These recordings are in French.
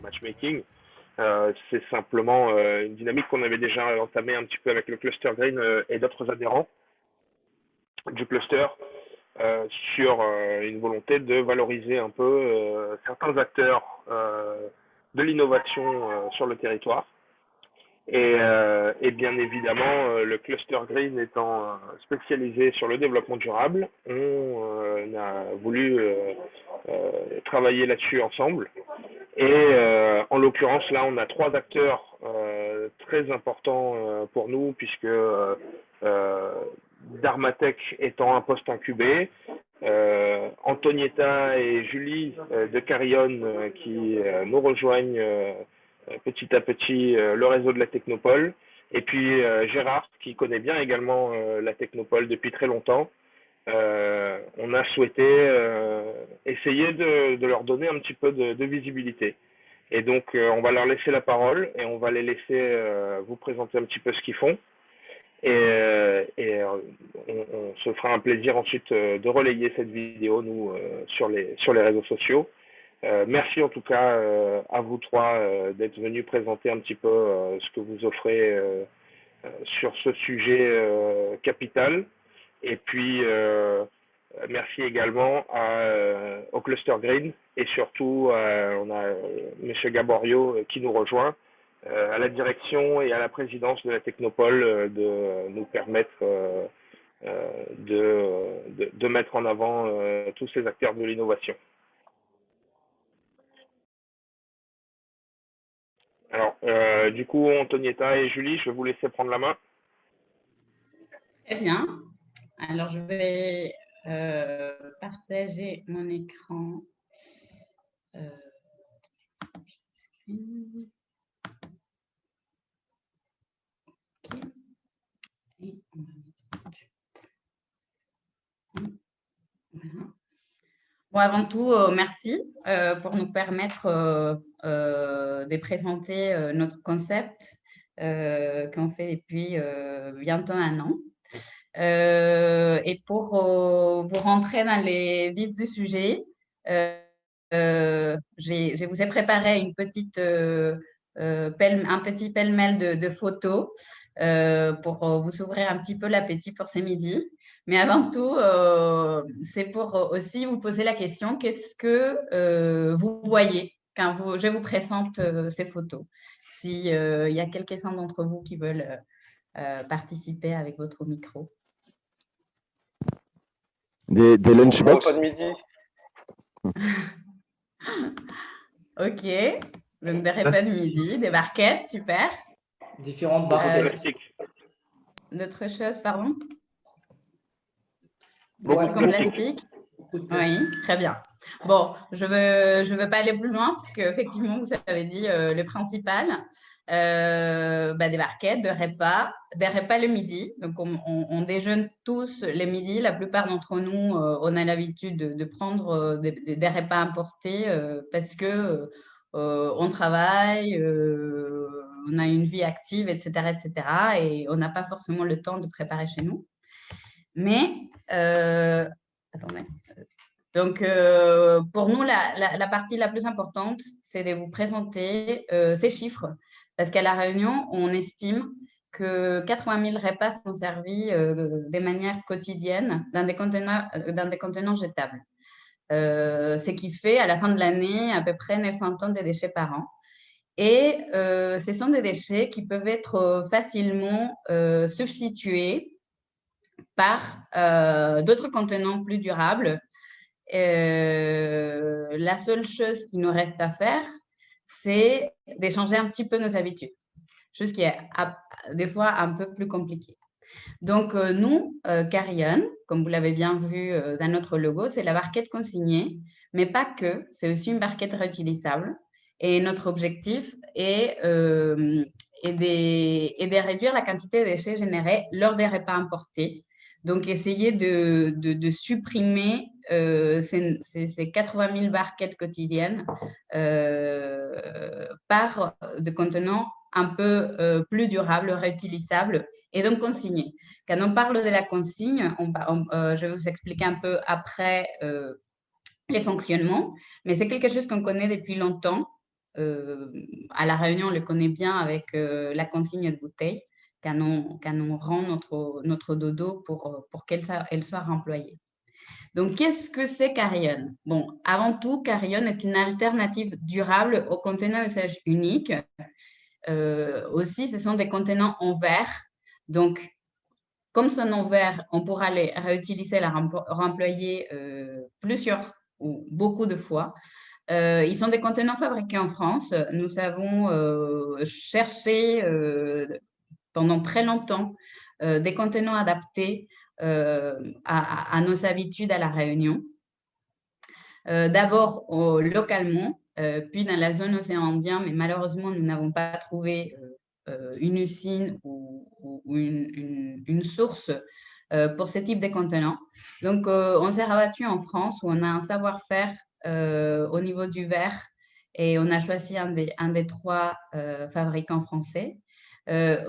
matchmaking. C'est simplement une dynamique qu'on avait déjà entamée un petit peu avec le Cluster Green et d'autres adhérents du cluster euh, sur une volonté de valoriser un peu certains acteurs de l'innovation sur le territoire. Et bien évidemment, le cluster green étant spécialisé sur le développement durable, on a voulu travailler là-dessus ensemble. Et en l'occurrence, là, on a trois acteurs très importants pour nous, puisque Darmatech étant un poste incubé, Antonietta et Julie de Carrion qui nous rejoignent petit à petit le réseau de la Technopole, et puis Gérard qui connaît bien également la Technopole depuis très longtemps. On a souhaité essayer de leur donner un petit peu de visibilité. Et donc, on va leur laisser la parole et on va les laisser vous présenter un petit peu ce qu'ils font. Et on se fera un plaisir ensuite de relayer cette vidéo, nous, sur les réseaux sociaux. Merci en tout cas à vous trois d'être venus présenter un petit peu ce que vous offrez sur ce sujet capital. Et puis, merci également au Cluster Green et surtout, on a M. Gaborio qui nous rejoint à la direction et à la présidence de la Technopole de nous permettre de mettre en avant tous ces acteurs de l'innovation. Alors, du coup, Antonietta et Julie, je vais vous laisser prendre la main. Très bien. Alors, je vais partager mon écran. Et on va mettre tout de suite. Voilà. Bon, avant tout, merci pour nous permettre de présenter notre concept qu'on fait depuis bientôt un an. Et pour vous rentrer dans les vifs du sujet, je vous ai préparé une petite, un petit pêle-mêle de photos pour vous ouvrir un petit peu l'appétit pour ce midi. Mais avant tout, c'est pour aussi vous poser la question, qu'est-ce que vous voyez quand je vous présente ces photos? S'il y a quelques-uns d'entre vous qui veulent participer avec votre micro. Des lunchbox. Pas de midi. Ok, donc des repas de midi, des barquettes, super. Différentes barquettes. D'autres choses, pardon? Ouais. Comme plastique. Oui, très bien. Bon, je veux pas aller plus loin parce qu'effectivement, vous avez dit le principal. Des barquettes, des repas le midi. Donc, on déjeune tous les midis. La plupart d'entre nous, on a l'habitude de prendre des repas importés parce que on travaille, on a une vie active, etc., etc. Et on n'a pas forcément le temps de préparer chez nous. Mais, attendez. Donc, pour nous, la partie la plus importante, c'est de vous présenter ces chiffres. Parce qu'à La Réunion, on estime que 80 000 repas sont servis de manière quotidienne dans des contenants jetables. Ce qui fait, à la fin de l'année, à peu près 900 tonnes de déchets par an. Et ce sont des déchets qui peuvent être facilement substitués par d'autres contenants plus durables. La seule chose qui nous reste à faire, c'est d'échanger un petit peu nos habitudes, chose qui est des fois un peu plus compliquée. Donc, nous, Carrion, comme vous l'avez bien vu dans notre logo, c'est la barquette consignée, mais pas que, c'est aussi une barquette réutilisable. Et notre objectif est de réduire la quantité de déchets générés lors des repas importés. Donc, essayer de supprimer ces 80 000 barquettes quotidiennes par des contenants un peu plus durables, réutilisables et donc consignés. Quand on parle de la consigne, je vais vous expliquer un peu après les fonctionnements, mais c'est quelque chose qu'on connaît depuis longtemps à La Réunion, on le connaît bien avec la consigne de bouteilles, quand on rend notre dodo pour qu'elle soit remployée. Donc, qu'est-ce que c'est Carrion? Bon, avant tout, Carrion est une alternative durable aux contenants à usage unique. Aussi, ce sont des contenants en verre. Donc, comme son en verre, on pourra les réutiliser, les remployer plusieurs ou beaucoup de fois. Ils sont des contenants fabriqués en France. Nous avons cherché pendant très longtemps des contenants adaptés à nos habitudes à La Réunion. D'abord localement, puis dans la zone océan Indien, mais malheureusement, nous n'avons pas trouvé une usine ou une source pour ce type de contenants. Donc, on s'est rabattu en France où on a un savoir-faire au niveau du verre et on a choisi un des 3 fabricants français.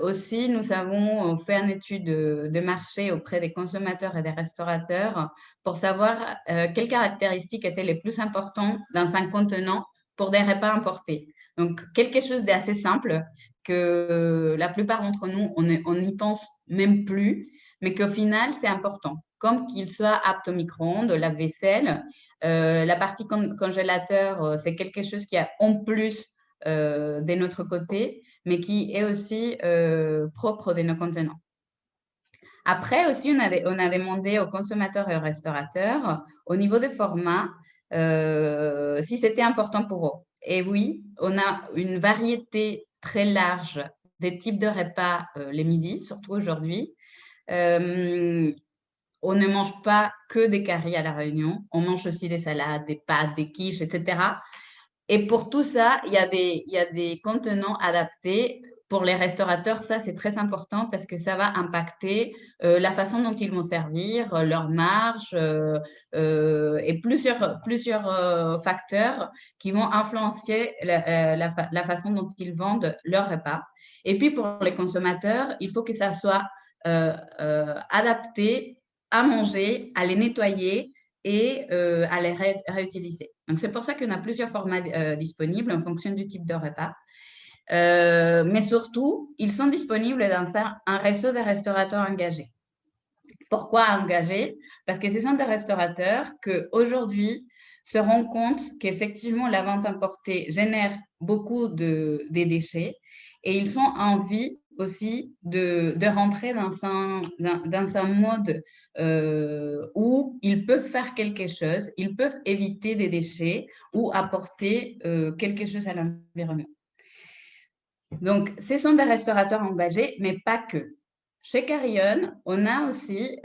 Aussi, nous avons fait une étude de marché auprès des consommateurs et des restaurateurs pour savoir quelles caractéristiques étaient les plus importantes dans un contenant pour des repas importés. Donc, quelque chose d'assez simple que la plupart d'entre nous, on n'y pense même plus, mais qu'au final, c'est important. Comme qu'il soit apte au micro-ondes, au lave-vaisselle, la partie congélateur, c'est quelque chose qui est en plus de notre côté, mais qui est aussi propre de nos contenants. Après aussi, on a demandé aux consommateurs et aux restaurateurs, au niveau des formats, si c'était important pour eux. Et oui, on a une variété très large des types de repas les midis, surtout aujourd'hui. On ne mange pas que des caries à La Réunion, on mange aussi des salades, des pâtes, des quiches, etc. Et pour tout ça, il y a des contenants adaptés. Pour les restaurateurs, ça, c'est très important parce que ça va impacter la façon dont ils vont servir, leur marge et plusieurs facteurs qui vont influencer la façon dont ils vendent leur repas. Et puis, pour les consommateurs, il faut que ça soit adapté à manger, à les nettoyer et à les réutiliser. Donc, c'est pour ça qu'on a plusieurs formats disponibles en fonction du type de repas. Mais surtout, ils sont disponibles dans un réseau de restaurateurs engagés. Pourquoi engagés? Parce que ce sont des restaurateurs qui, aujourd'hui, se rendent compte qu'effectivement, la vente importée génère beaucoup de déchets et ils ont envie aussi de rentrer dans un mode où ils peuvent faire quelque chose, ils peuvent éviter des déchets ou apporter quelque chose à l'environnement. Donc, ce sont des restaurateurs engagés, mais pas que. Chez Carrion, on a aussi,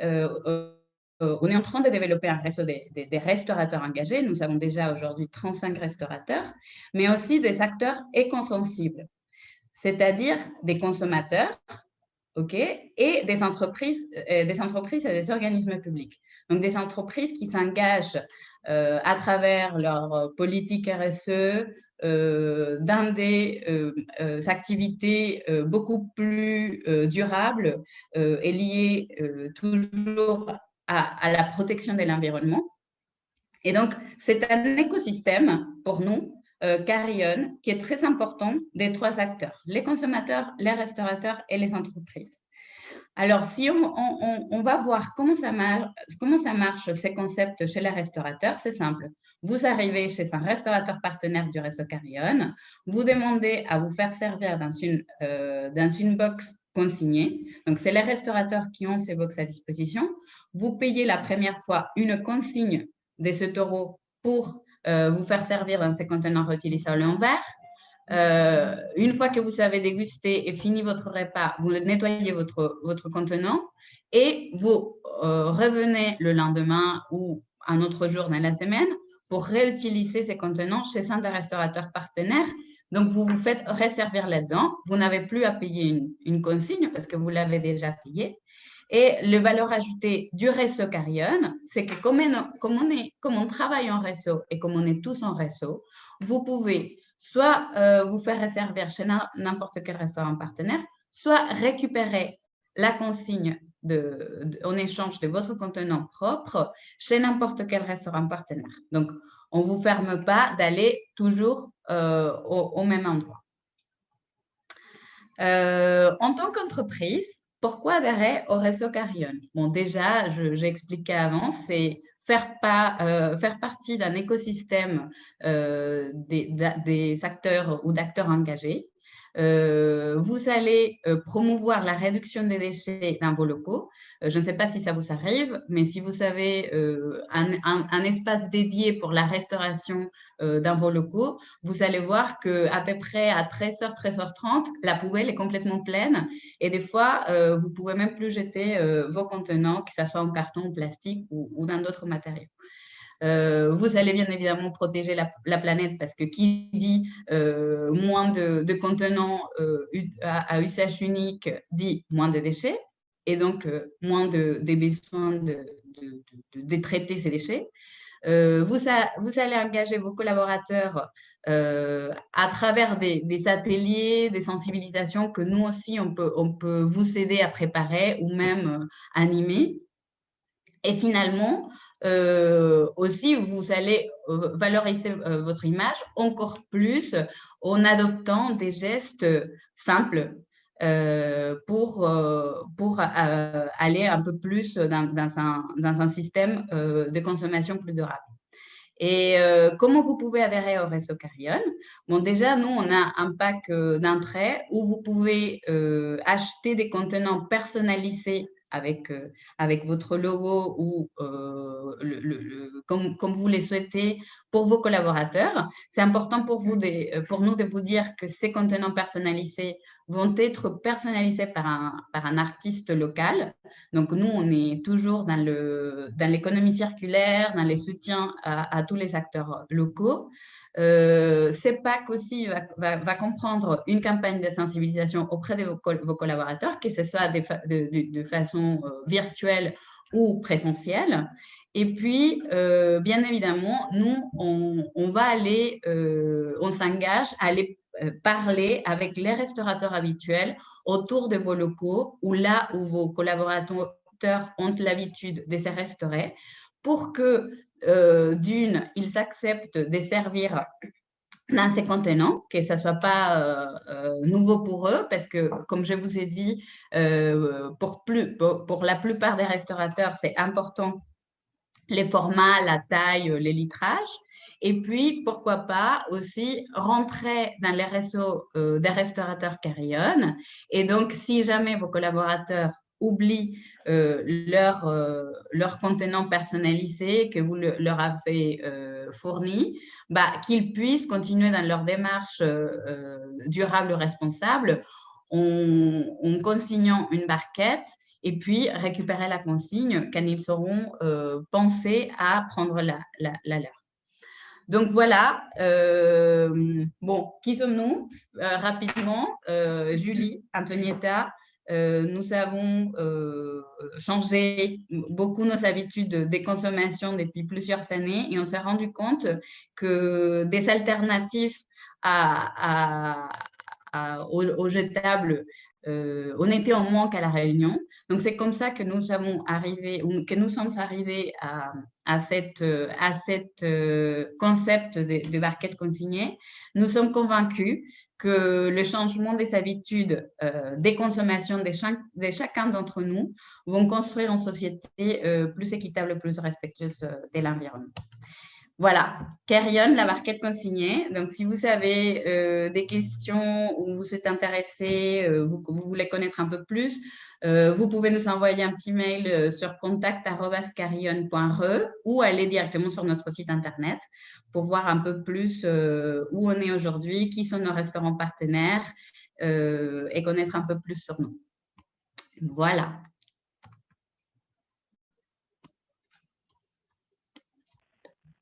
on est en train de développer un réseau des restaurateurs engagés. Nous avons déjà aujourd'hui 35 restaurateurs, mais aussi des acteurs écosensibles, c'est-à-dire des consommateurs, et des entreprises et des organismes publics. Donc, des entreprises qui s'engagent à travers leur politique RSE dans des activités beaucoup plus durables et liées toujours à la protection de l'environnement. Et donc, c'est un écosystème pour nous, Carrion, qui est très important des 3 acteurs, les consommateurs, les restaurateurs et les entreprises. Alors, si on va voir comment ça marche ces concepts chez les restaurateurs, c'est simple. Vous arrivez chez un restaurateur partenaire du réseau Carrion, vous demandez à vous faire servir dans une box consignée. Donc, c'est les restaurateurs qui ont ces box à disposition. Vous payez la première fois une consigne de 7 € pour vous faire servir dans ces contenants réutilisables en verre. Une fois que vous avez dégusté et fini votre repas, vous nettoyez votre contenant et vous revenez le lendemain ou un autre jour dans la semaine pour réutiliser ces contenants chez un des restaurateurs partenaires. Donc, vous vous faites resservir là-dedans. Vous n'avez plus à payer une consigne parce que vous l'avez déjà payé. Et le valeur ajoutée du réseau Carrion, c'est que comme on travaille en réseau et comme on est tous en réseau, vous pouvez soit vous faire resservir chez n'importe quel restaurant partenaire, soit récupérer la consigne en échange de votre contenant propre chez n'importe quel restaurant partenaire. Donc, on ne vous ferme pas d'aller toujours au même endroit. En tant qu'entreprise, pourquoi adhérer au réseau Carillon? Bon, déjà, j'ai expliqué avant, c'est faire partie d'un écosystème des acteurs ou d'acteurs engagés. Vous allez promouvoir la réduction des déchets dans vos locaux. Je ne sais pas si ça vous arrive, mais si vous avez un espace dédié pour la restauration dans vos locaux, vous allez voir qu'à peu près à 13h, 13h30, la poubelle est complètement pleine et des fois, vous ne pouvez même plus jeter vos contenants, que ce soit en carton, en plastique ou dans d'autres matériaux. Vous allez bien évidemment protéger la planète parce que qui dit moins de contenants à usage unique dit moins de déchets et donc moins des besoins de traiter ces déchets. Vous allez engager vos collaborateurs à travers des ateliers, des sensibilisations que nous aussi, on peut vous aider à préparer ou même animer. Et finalement, aussi, vous allez valoriser votre image encore plus en adoptant des gestes simples pour aller un peu plus dans un système de consommation plus durable. Et comment vous pouvez adhérer au réseau Carillon? Bon, déjà, nous, on a un pack d'entrée où vous pouvez acheter des contenants personnalisés avec votre logo ou comme vous les souhaitez pour vos collaborateurs. C'est important pour nous de vous dire que ces contenants personnalisés vont être personnalisés par un artiste local. Donc, nous, on est toujours dans l'économie circulaire, dans les soutiens à tous les acteurs locaux. CEPAC aussi va comprendre une campagne de sensibilisation auprès de vos collaborateurs, que ce soit de façon virtuelle ou présentielle. Et puis, bien évidemment, nous, on va aller, on s'engage à aller parler avec les restaurateurs habituels autour de vos locaux ou là où vos collaborateurs ont l'habitude de se restaurer pour que d'une, ils acceptent de servir dans ces contenants, que ça ne soit pas nouveau pour eux, parce que, comme je vous ai dit, pour la plupart des restaurateurs, c'est important les formats, la taille, les litrages. Et puis, pourquoi pas aussi rentrer dans les réseaux des restaurateurs Carillon. Et donc, si jamais vos collaborateurs oublient leur contenant personnalisé que vous leur avez fourni, qu'ils puissent continuer dans leur démarche durable responsable en consignant une barquette et puis récupérer la consigne quand ils seront pensés à prendre la leur. Donc voilà, bon, qui sommes-nous? Rapidement, Julie, Antonietta, nous avons changé beaucoup nos habitudes de consommation depuis plusieurs années et on s'est rendu compte que des alternatives aux jetables, on était en manque à La Réunion. Donc, c'est comme ça que nous sommes arrivés à cette concept de barquette consignée. Nous sommes convaincus que le changement des habitudes des consommations de chacun d'entre nous vont construire une société plus équitable, plus respectueuse de l'environnement. Voilà, Carillon, la barquette consignée. Donc, si vous avez des questions ou vous êtes intéressé, vous voulez connaître un peu plus, vous pouvez nous envoyer un petit mail sur contact@carillon.re ou aller directement sur notre site internet pour voir un peu plus où on est aujourd'hui, qui sont nos restaurants partenaires et connaître un peu plus sur nous. Voilà.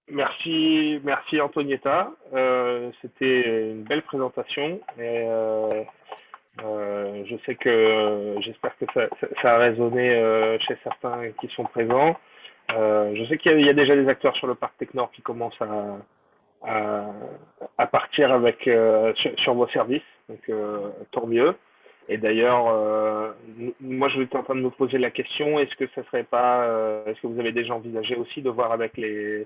Merci Antonietta. C'était une belle présentation et j'espère que ça a résonné chez certains qui sont présents. Je sais qu'il y a déjà des acteurs sur le parc Technor qui commencent à partir sur vos services, donc tant mieux. Et d'ailleurs, moi je suis en train de me poser la question, est-ce que vous avez déjà envisagé aussi de voir avec les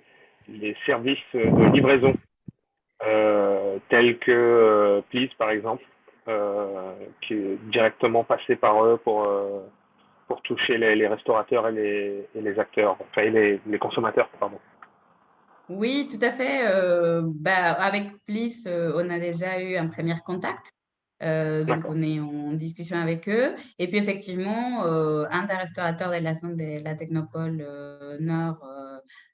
services de livraison tels que Please par exemple, qui est directement passé par eux pour toucher les restaurateurs et les acteurs, enfin les consommateurs, pardon. Oui, tout à fait. Avec Plis, on a déjà eu un premier contact. Donc, on est en discussion avec eux. Et puis, effectivement, un des restaurateurs de la zone de la Technopole Nord,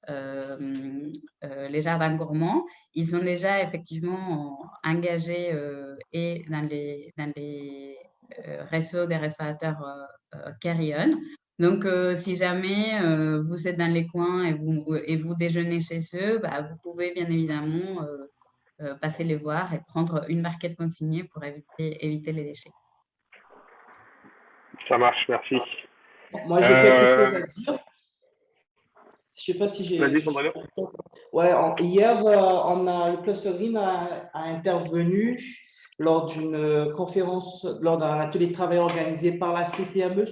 les Jardins Gourmands, ils sont déjà effectivement engagés et dans les réseaux des restaurateurs Carrion. Donc, si jamais vous êtes dans les coins et vous déjeunez chez eux, vous pouvez bien évidemment passer les voir et prendre une barquette consignée pour éviter les déchets. Ça marche, merci. Moi, j'ai quelque chose à dire. Je ne sais pas si j'ai… Vas-y, Sandrine. Ouais, hier, le Cluster Green a intervenu lors d'une conférence, lors d'un atelier de travail organisé par la CPME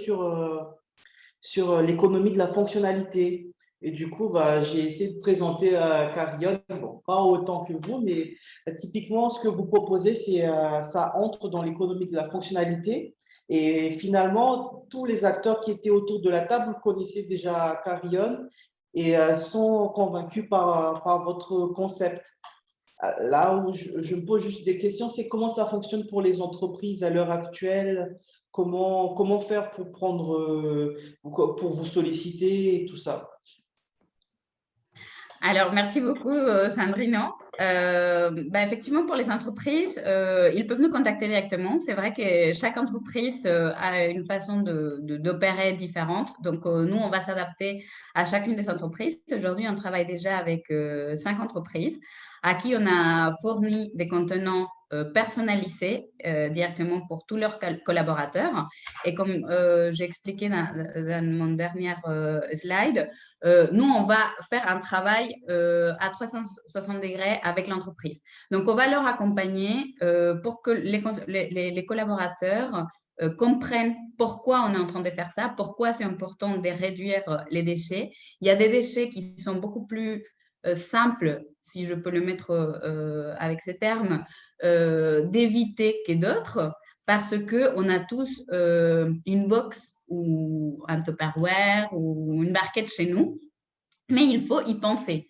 sur l'économie de la fonctionnalité. Et du coup, j'ai essayé de présenter Carrion, bon, pas autant que vous, mais typiquement, ce que vous proposez, ça entre dans l'économie de la fonctionnalité. Et finalement, tous les acteurs qui étaient autour de la table connaissaient déjà Carrion et sont convaincus par votre concept. Là où je me pose juste des questions, c'est comment ça fonctionne pour les entreprises à l'heure actuelle, comment faire pour pour vous solliciter et tout ça. Alors, merci beaucoup, Sandrine. Effectivement, pour les entreprises, ils peuvent nous contacter directement. C'est vrai que chaque entreprise a une façon d'opérer différente. Donc, nous, on va s'adapter à chacune des entreprises. Aujourd'hui, on travaille déjà avec 5 entreprises à qui on a fourni des contenants personnalisés directement pour tous leurs collaborateurs. Et comme j'ai expliqué dans mon dernier slide, nous, on va faire un travail à 360 degrés avec l'entreprise. Donc, on va leur accompagner pour que les collaborateurs comprennent pourquoi on est en train de faire ça, pourquoi c'est important de réduire les déchets. Il y a des déchets qui sont beaucoup plus simples, si je peux le mettre avec ces termes, d'éviter que d'autres, parce qu'on a tous une box ou un Tupperware ou une barquette chez nous, mais il faut y penser.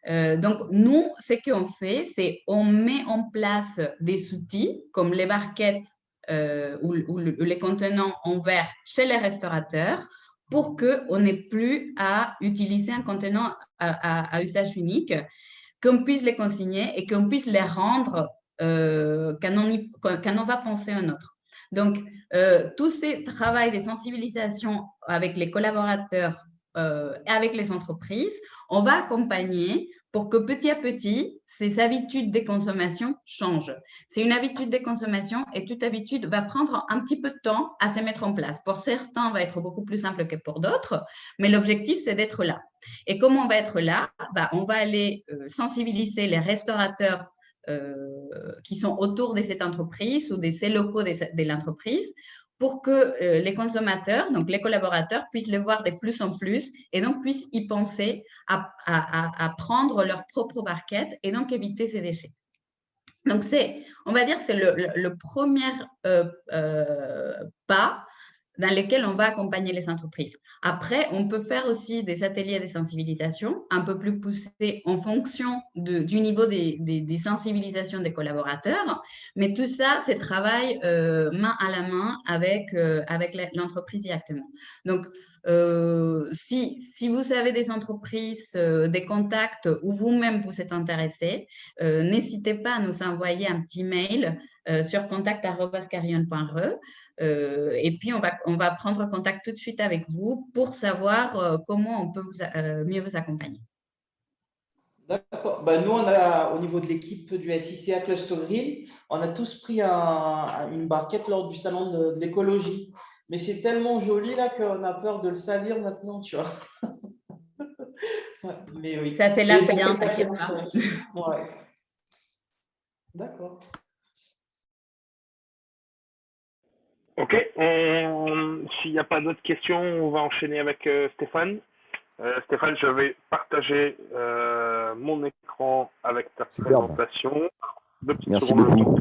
Donc, nous, ce qu'on fait, c'est on met en place des outils comme les barquettes ou les contenants en verre chez les restaurateurs pour qu'on n'ait plus à utiliser un contenant à usage unique, qu'on puisse les consigner et qu'on puisse les rendre quand on va penser à un autre. Donc, tous ces travaux de sensibilisation avec les collaborateurs et avec les entreprises, on va accompagner pour que petit à petit, ces habitudes de consommation changent. C'est une habitude de consommation et toute habitude va prendre un petit peu de temps à se mettre en place. Pour certains, va être beaucoup plus simple que pour d'autres, mais l'objectif, c'est d'être là. Et comment on va être là? On va aller sensibiliser les restaurateurs qui sont autour de cette entreprise ou de ces locaux de l'entreprise pour que les consommateurs, donc les collaborateurs, puissent le voir de plus en plus et donc puissent y penser à prendre leur propre barquette et donc éviter ces déchets. Donc, on va dire, c'est le premier pas dans lesquels on va accompagner les entreprises. Après, on peut faire aussi des ateliers de sensibilisation un peu plus poussés en fonction du niveau des sensibilisations des collaborateurs, mais tout ça, c'est travail main à la main avec l'entreprise directement. Donc, si vous avez des entreprises, des contacts ou vous-même vous êtes intéressé, n'hésitez pas à nous envoyer un petit mail sur contact@carrion.re. Et puis, on va prendre contact tout de suite avec vous pour savoir comment on peut mieux vous accompagner. D'accord. Nous, au niveau de l'équipe du SICA Cluster Green, on a tous pris une barquette lors du salon de l'écologie. Mais c'est tellement joli là qu'on a peur de le salir maintenant, tu vois. Ouais, mais oui. Ça, c'est là bien, t'inquiète pas. Ouais. D'accord. Ok, s'il n'y a pas d'autres questions, on va enchaîner avec Stéphane. Stéphane, je vais partager mon écran avec ta présentation. Deux petites Merci secondes, le temps beaucoup.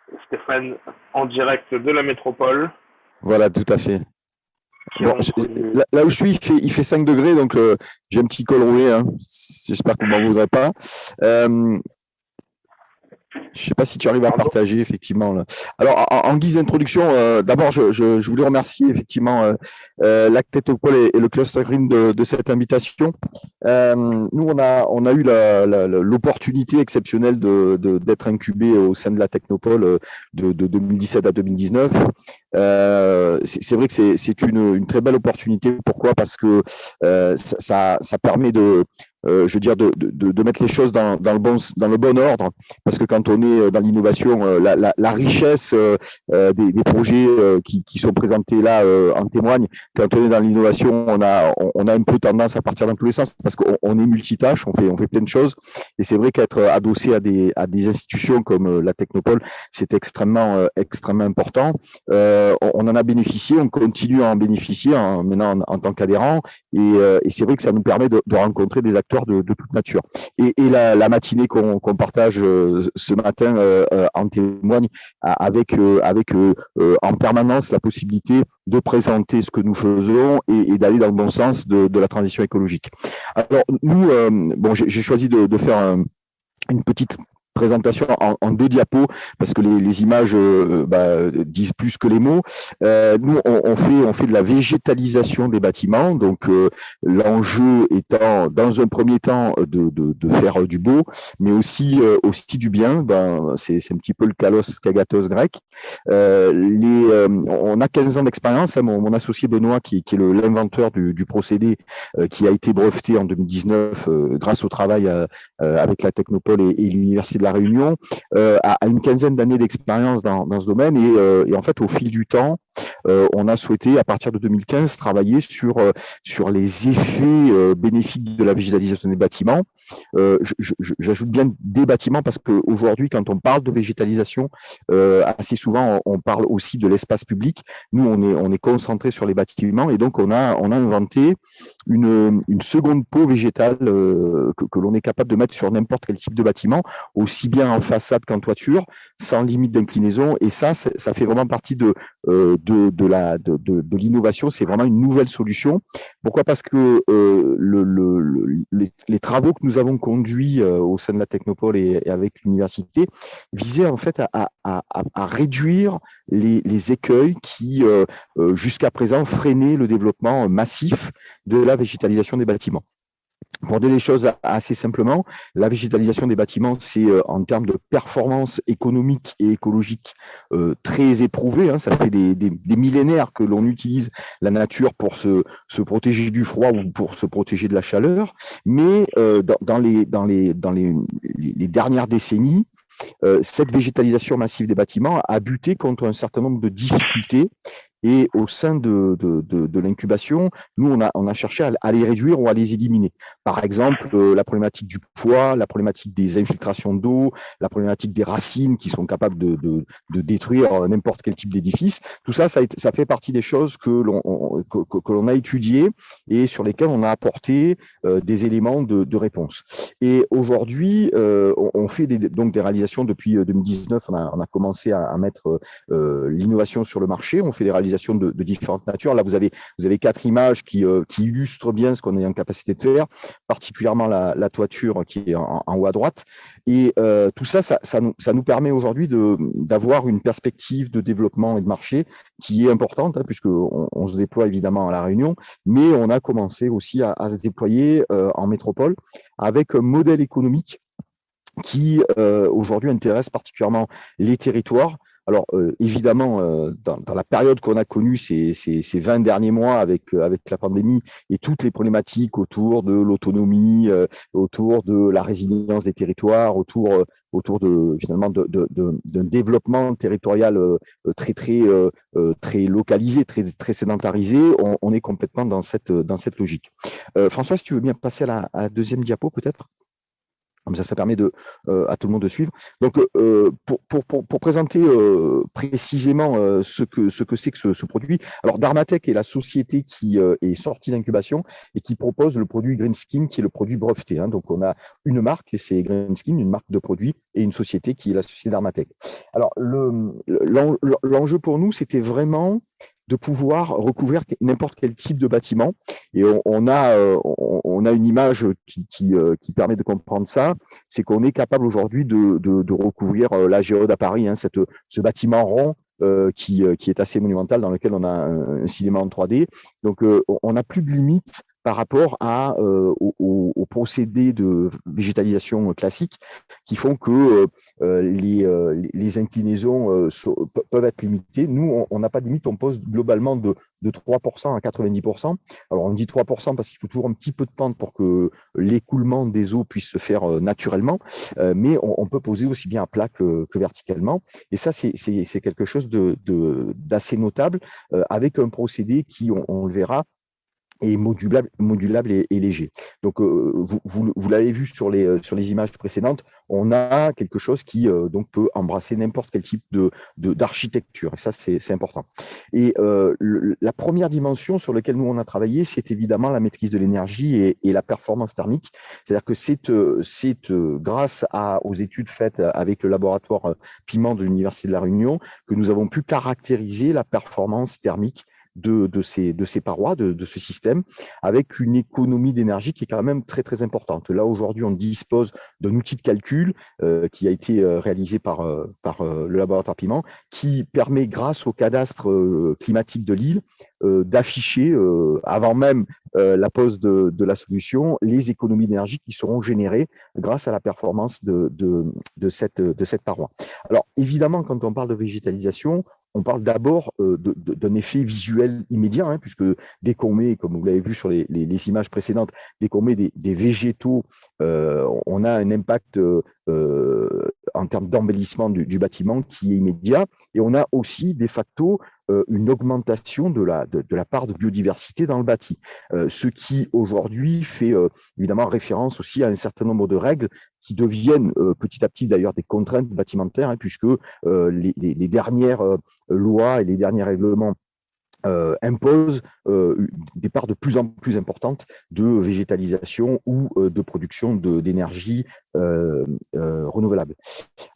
que Stéphane, en direct de la métropole. Voilà, tout à fait. Qui Bon, ont là où je suis, il fait 5 degrés, donc j'ai un petit col roulé. Hein. J'espère que vous m'en voudrez pas. Je ne sais pas si tu arrives à partager, effectivement. Là. Alors, en guise d'introduction, d'abord, je voulais remercier effectivement la Technopole et le Cluster Green de cette invitation. Nous, on a eu l'opportunité exceptionnelle d'être incubé au sein de la Technopole de 2017 à 2019. C'est vrai que c'est une très belle opportunité. Pourquoi? Parce que ça permet je veux dire, de mettre les choses dans le bon ordre, parce que quand on est dans l'innovation, la richesse des projets qui sont présentés là en témoigne. Quand on est dans l'innovation, on a un peu tendance à partir dans tous les sens, parce qu'on est multitâche, on fait plein de choses, et c'est vrai qu'être adossé à des institutions comme la Technopole, c'est extrêmement important. On en a bénéficié, on continue à en bénéficier maintenant en tant qu'adhérent, et c'est vrai que ça nous permet de rencontrer des acteurs de toute nature. Et la matinée qu'on partage ce matin en témoigne, avec en permanence la possibilité de présenter ce que nous faisons et d'aller dans le bon sens de la transition écologique. Alors nous, j'ai choisi de faire une petite présentation en 2 diapos, parce que les images disent plus que les mots. Nous, on fait de la végétalisation des bâtiments, donc l'enjeu étant, dans un premier temps, de faire du beau, mais aussi du bien. C'est un petit peu le kalos kagatos grec. On a 15 ans d'expérience. Hein, mon associé Benoît, qui est l'inventeur du procédé, qui a été breveté en 2019 grâce au travail avec la Technopole et l'Université de la Réunion, a une quinzaine d'années d'expérience dans ce domaine, et en fait, au fil du temps, on a souhaité, à partir de 2015, travailler sur les effets bénéfiques de la végétalisation des bâtiments. J'ajoute bien des bâtiments, parce qu'aujourd'hui, quand on parle de végétalisation, assez souvent, on parle aussi de l'espace public. Nous, on est concentré sur les bâtiments, et donc on a inventé une seconde peau végétale que l'on est capable de mettre sur n'importe quel type de bâtiment, aussi bien en façade qu'en toiture, sans limite d'inclinaison. Et ça fait vraiment partie de l'innovation. C'est vraiment une nouvelle solution. Pourquoi? Parce que les travaux que nous avons conduits au sein de la Technopole et avec l'université visaient en fait à réduire les écueils qui, jusqu'à présent, freinaient le développement massif de la végétalisation des bâtiments. Pour dire les choses assez simplement, la végétalisation des bâtiments, c'est en termes de performance économique et écologique très éprouvé. Hein. Ça fait des millénaires que l'on utilise la nature pour se protéger du froid ou pour se protéger de la chaleur. Mais dans les dernières décennies, cette végétalisation massive des bâtiments a buté contre un certain nombre de difficultés. Et au sein de l'incubation, nous, on a cherché à les réduire ou à les éliminer. Par exemple, la problématique du poids, la problématique des infiltrations d'eau, la problématique des racines qui sont capables de détruire n'importe quel type d'édifice. Tout ça, ça fait partie des choses que l'on a étudiées et sur lesquelles on a apporté des éléments de réponse. Et aujourd'hui, on fait donc des réalisations depuis 2019. On a commencé à mettre l'innovation sur le marché. On fait des réalisations de différentes natures. Là, vous avez 4 images qui illustrent bien ce qu'on est en capacité de faire, particulièrement la toiture qui est en haut à droite. Et tout ça nous permet aujourd'hui d'avoir une perspective de développement et de marché qui est importante, hein, puisqu'on se déploie évidemment à La Réunion, mais on a commencé aussi à se déployer en métropole avec un modèle économique qui aujourd'hui intéresse particulièrement les territoires. Alors, évidemment, dans la période qu'on a connue ces 20 derniers mois avec la pandémie et toutes les problématiques autour de l'autonomie, autour de la résilience des territoires, autour finalement d'un développement territorial très localisé, très sédentarisé, on est complètement dans cette logique. François, si tu veux bien passer à la deuxième diapo, peut-être. Comme ça permet à tout le monde de suivre. Donc, pour présenter précisément ce que c'est que ce produit, alors Dharmatech est la société qui est sortie d'incubation et qui propose le produit Greenskin, qui est le produit breveté. Hein. Donc, on a une marque, c'est Greenskin, une marque de produit, et une société qui est la société Dharmatech. Alors, l'enjeu pour nous, c'était vraiment de pouvoir recouvrir n'importe quel type de bâtiment. Et on a une image qui permet de comprendre ça, c'est qu'on est capable aujourd'hui de recouvrir la Géode à Paris, hein, ce bâtiment rond qui est assez monumental, dans lequel on a un cinéma en 3D. Donc, on n'a plus de limite par rapport aux procédés de végétalisation classiques qui font que les inclinaisons peuvent être limitées. Nous, on n'a pas de limite, on pose globalement de 3% à 90%. Alors, on dit 3% parce qu'il faut toujours un petit peu de pente pour que l'écoulement des eaux puisse se faire naturellement, mais on peut poser aussi bien à plat que verticalement. Et ça, c'est quelque chose d'assez notable avec un procédé qui, on le verra, est modulable et léger. Donc, vous l'avez vu sur les images précédentes, on a quelque chose qui donc peut embrasser n'importe quel type d'architecture. Et ça, c'est important. Et la première dimension sur laquelle nous, on a travaillé, c'est évidemment la maîtrise de l'énergie et la performance thermique. C'est-à-dire que c'est grâce aux études faites avec le laboratoire Piment de l'Université de La Réunion que nous avons pu caractériser la performance thermique de ces parois, de ce système, avec une économie d'énergie qui est quand même très, très importante. Là, aujourd'hui, on dispose d'un outil de calcul qui a été réalisé par le laboratoire Piment, qui permet, grâce au cadastre climatique de l'île, d'afficher, avant même la pose de la solution, les économies d'énergie qui seront générées grâce à la performance de cette paroi. Alors, évidemment, quand on parle de végétalisation, on parle d'abord d'un effet visuel immédiat, hein, puisque dès qu'on met, comme vous l'avez vu sur les images précédentes, dès qu'on met des végétaux, on a un impact en termes d'embellissement du bâtiment qui est immédiat. Et on a aussi, de facto, une augmentation de la part de biodiversité dans le bâti. Ce qui, aujourd'hui, fait évidemment référence aussi à un certain nombre de règles qui deviennent petit à petit d'ailleurs des contraintes bâtimentaires, hein, puisque les dernières lois et les derniers règlements imposent des parts de plus en plus importantes de végétalisation ou de production d'énergie renouvelable.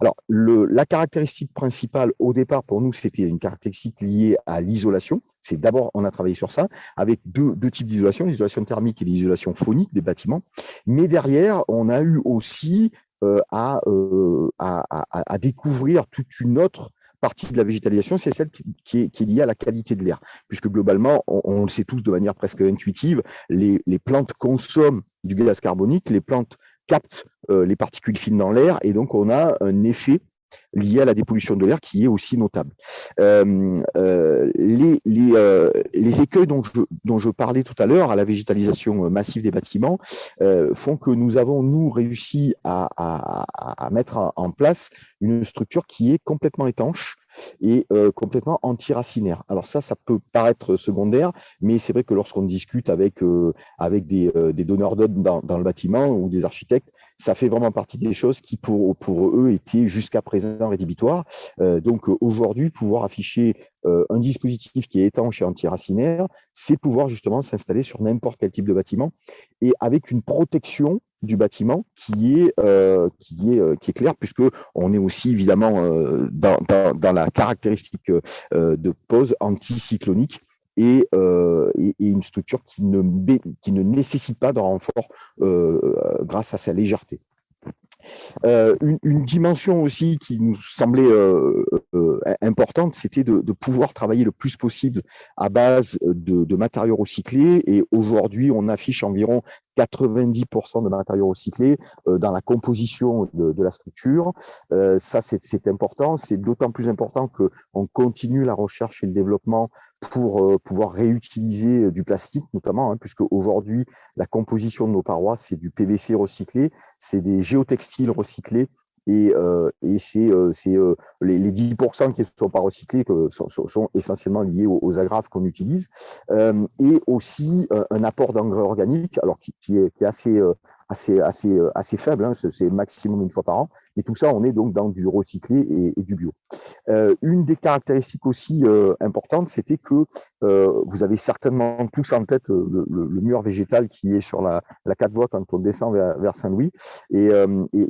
Alors, la caractéristique principale au départ pour nous, c'était une caractéristique liée à l'isolation. C'est d'abord, on a travaillé sur ça, avec deux types d'isolation, l'isolation thermique et l'isolation phonique des bâtiments. Mais derrière, on a eu aussi à découvrir toute une autre partie de la végétalisation, c'est celle qui est liée à la qualité de l'air, puisque globalement, on le sait tous de manière presque intuitive, les plantes consomment du gaz carbonique, les plantes captent les particules fines dans l'air, et donc on a un effet lié à la dépollution de l'air qui est aussi notable. Les écueils dont je parlais tout à l'heure à la végétalisation massive des bâtiments font que nous avons, nous, réussi à mettre en place une structure qui est complètement étanche et complètement antiracinaire. Alors ça peut paraître secondaire, mais c'est vrai que lorsqu'on discute avec des donneurs d'ordre dans le bâtiment ou des architectes, ça fait vraiment partie des choses qui, pour eux, étaient jusqu'à présent rédhibitoires. Donc, aujourd'hui, pouvoir afficher un dispositif qui est étanche et antiracinaire, c'est pouvoir justement s'installer sur n'importe quel type de bâtiment et avec une protection du bâtiment qui est claire, puisque on est aussi évidemment dans la caractéristique de pose anticyclonique et une structure qui ne nécessite pas de renfort grâce à sa légèreté. Une dimension aussi qui nous semblait importante, c'était de pouvoir travailler le plus possible à base de matériaux recyclés. Et aujourd'hui, on affiche environ 90% de matériaux recyclés dans la composition de la structure. Ça, c'est important. C'est d'autant plus important qu'on continue la recherche et le développement pour pouvoir réutiliser du plastique, notamment, hein, puisque aujourd'hui, la composition de nos parois, c'est du PVC recyclé, c'est des géotextiles recyclés, et c'est les 10% qui ne sont pas recyclés sont essentiellement liés aux agrafes qu'on utilise, et aussi un apport d'engrais organique, alors qui est assez assez faible, hein, c'est maximum une fois par an. Mais tout ça, on est donc dans du recyclé et du bio. Une des caractéristiques aussi importantes, c'était que vous avez certainement tous en tête le mur végétal qui est sur la 4 voies quand on descend vers Saint-Louis. Et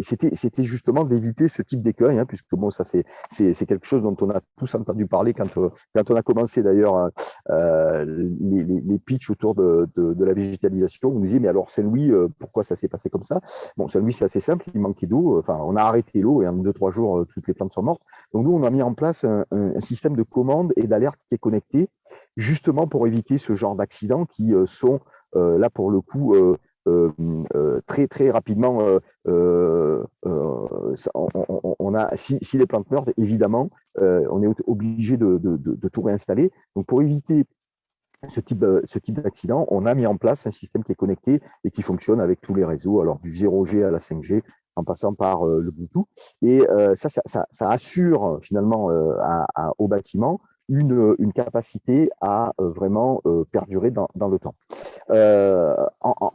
c'était justement d'éviter ce type d'écueil, hein, puisque bon, ça c'est quelque chose dont on a tous entendu parler quand on a commencé d'ailleurs les pitchs autour de la végétalisation. On nous disait, mais alors Saint-Louis, pourquoi ça s'est passé comme ça? Bon, Saint-Louis, c'est assez simple, il manquait d'eau. Enfin, on a arrêté l'eau et en 2-3 jours, toutes les plantes sont mortes. Donc nous, on a mis en place un système de commande et d'alerte qui est connecté, justement pour éviter ce genre d'accidents qui sont là pour le coup très très rapidement. On a si les plantes meurent, évidemment, on est obligé de tout réinstaller. Donc pour éviter ce type d'accident, on a mis en place un système qui est connecté et qui fonctionne avec tous les réseaux, alors du 0G à la 5G, en passant par le Bluetooth. Et ça assure finalement au bâtiment une capacité à vraiment perdurer dans le temps.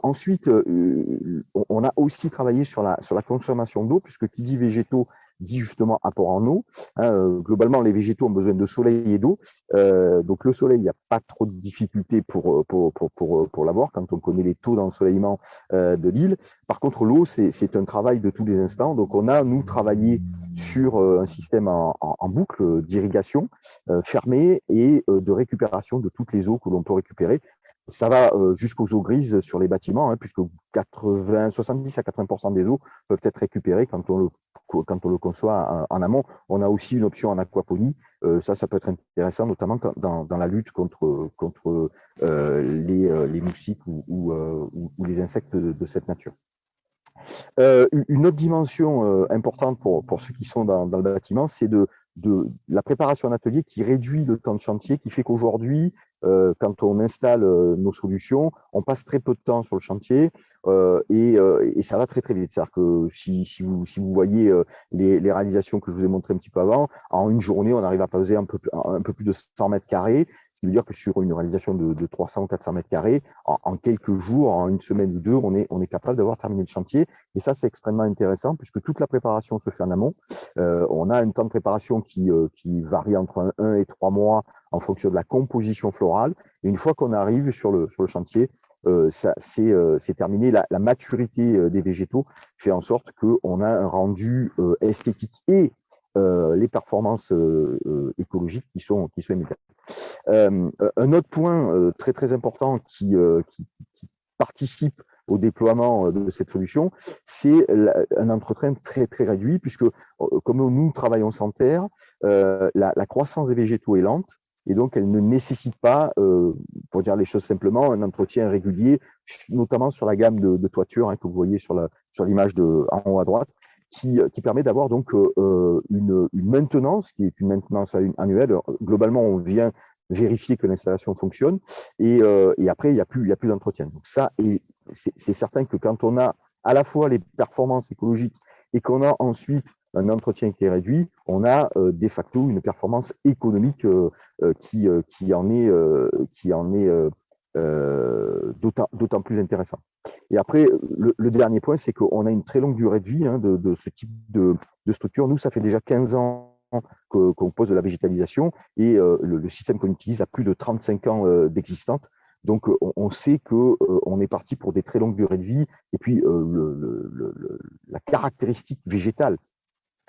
Ensuite, on a aussi travaillé sur la consommation d'eau, puisque qui dit végétaux dit justement apport en eau. Globalement, les végétaux ont besoin de soleil et d'eau. Donc le soleil, il n'y a pas trop de difficultés pour l'avoir quand on connaît les taux d'ensoleillement de l'île. Par contre, l'eau, c'est un travail de tous les instants. Donc on a, nous, travaillé sur un système en boucle d'irrigation fermé et de récupération de toutes les eaux que l'on peut récupérer. Ça va jusqu'aux eaux grises sur les bâtiments, hein, puisque 70 à 80% des eaux peuvent être récupérées quand on le conçoit en amont. On a aussi une option en aquaponie. Ça peut être intéressant, notamment dans la lutte contre les moustiques ou les insectes de cette nature. Une autre dimension importante pour ceux qui sont dans le bâtiment, c'est de la préparation en atelier qui réduit le temps de chantier, qui fait qu'aujourd'hui, quand on installe nos solutions, on passe très peu de temps sur le chantier et ça va très très vite. C'est-à-dire que si vous voyez les réalisations que je vous ai montrées un petit peu avant, en une journée, on arrive à poser un peu plus de 100 mètres carrés. Ce qui veut dire que sur une réalisation de 300 ou 400 mètres carrés, en quelques jours, en une semaine ou deux, on est capable d'avoir terminé le chantier. Et ça, c'est extrêmement intéressant puisque toute la préparation se fait en amont. On a un temps de préparation qui varie entre 1 et 3 mois en fonction de la composition florale. Et une fois qu'on arrive sur le chantier, c'est terminé. La maturité des végétaux fait en sorte qu'on a un rendu esthétique et les performances écologiques qui sont immédiates. Un autre point très très important qui participe au déploiement de cette solution, c'est un entretien très très réduit, puisque comme nous travaillons sans terre, la croissance des végétaux est lente, et donc elle ne nécessite pas, pour dire les choses simplement, un entretien régulier, notamment sur la gamme de toiture, hein, que vous voyez sur l'image en haut à droite, qui permet d'avoir donc une maintenance, qui est une maintenance annuelle. Globalement, on vient vérifier que l'installation fonctionne et après, il n'y a plus d'entretien. Donc ça, c'est certain que quand on a à la fois les performances écologiques et qu'on a ensuite un entretien qui est réduit, on a de facto une performance économique qui en est d'autant plus intéressant. Et après, le dernier point, c'est qu'on a une très longue durée de vie de ce type de structure. Nous, ça fait déjà 15 ans qu'on pose de la végétalisation et le système qu'on utilise a plus de 35 ans d'existence. Donc, on sait qu'on est parti pour des très longues durées de vie. Et puis, la caractéristique végétale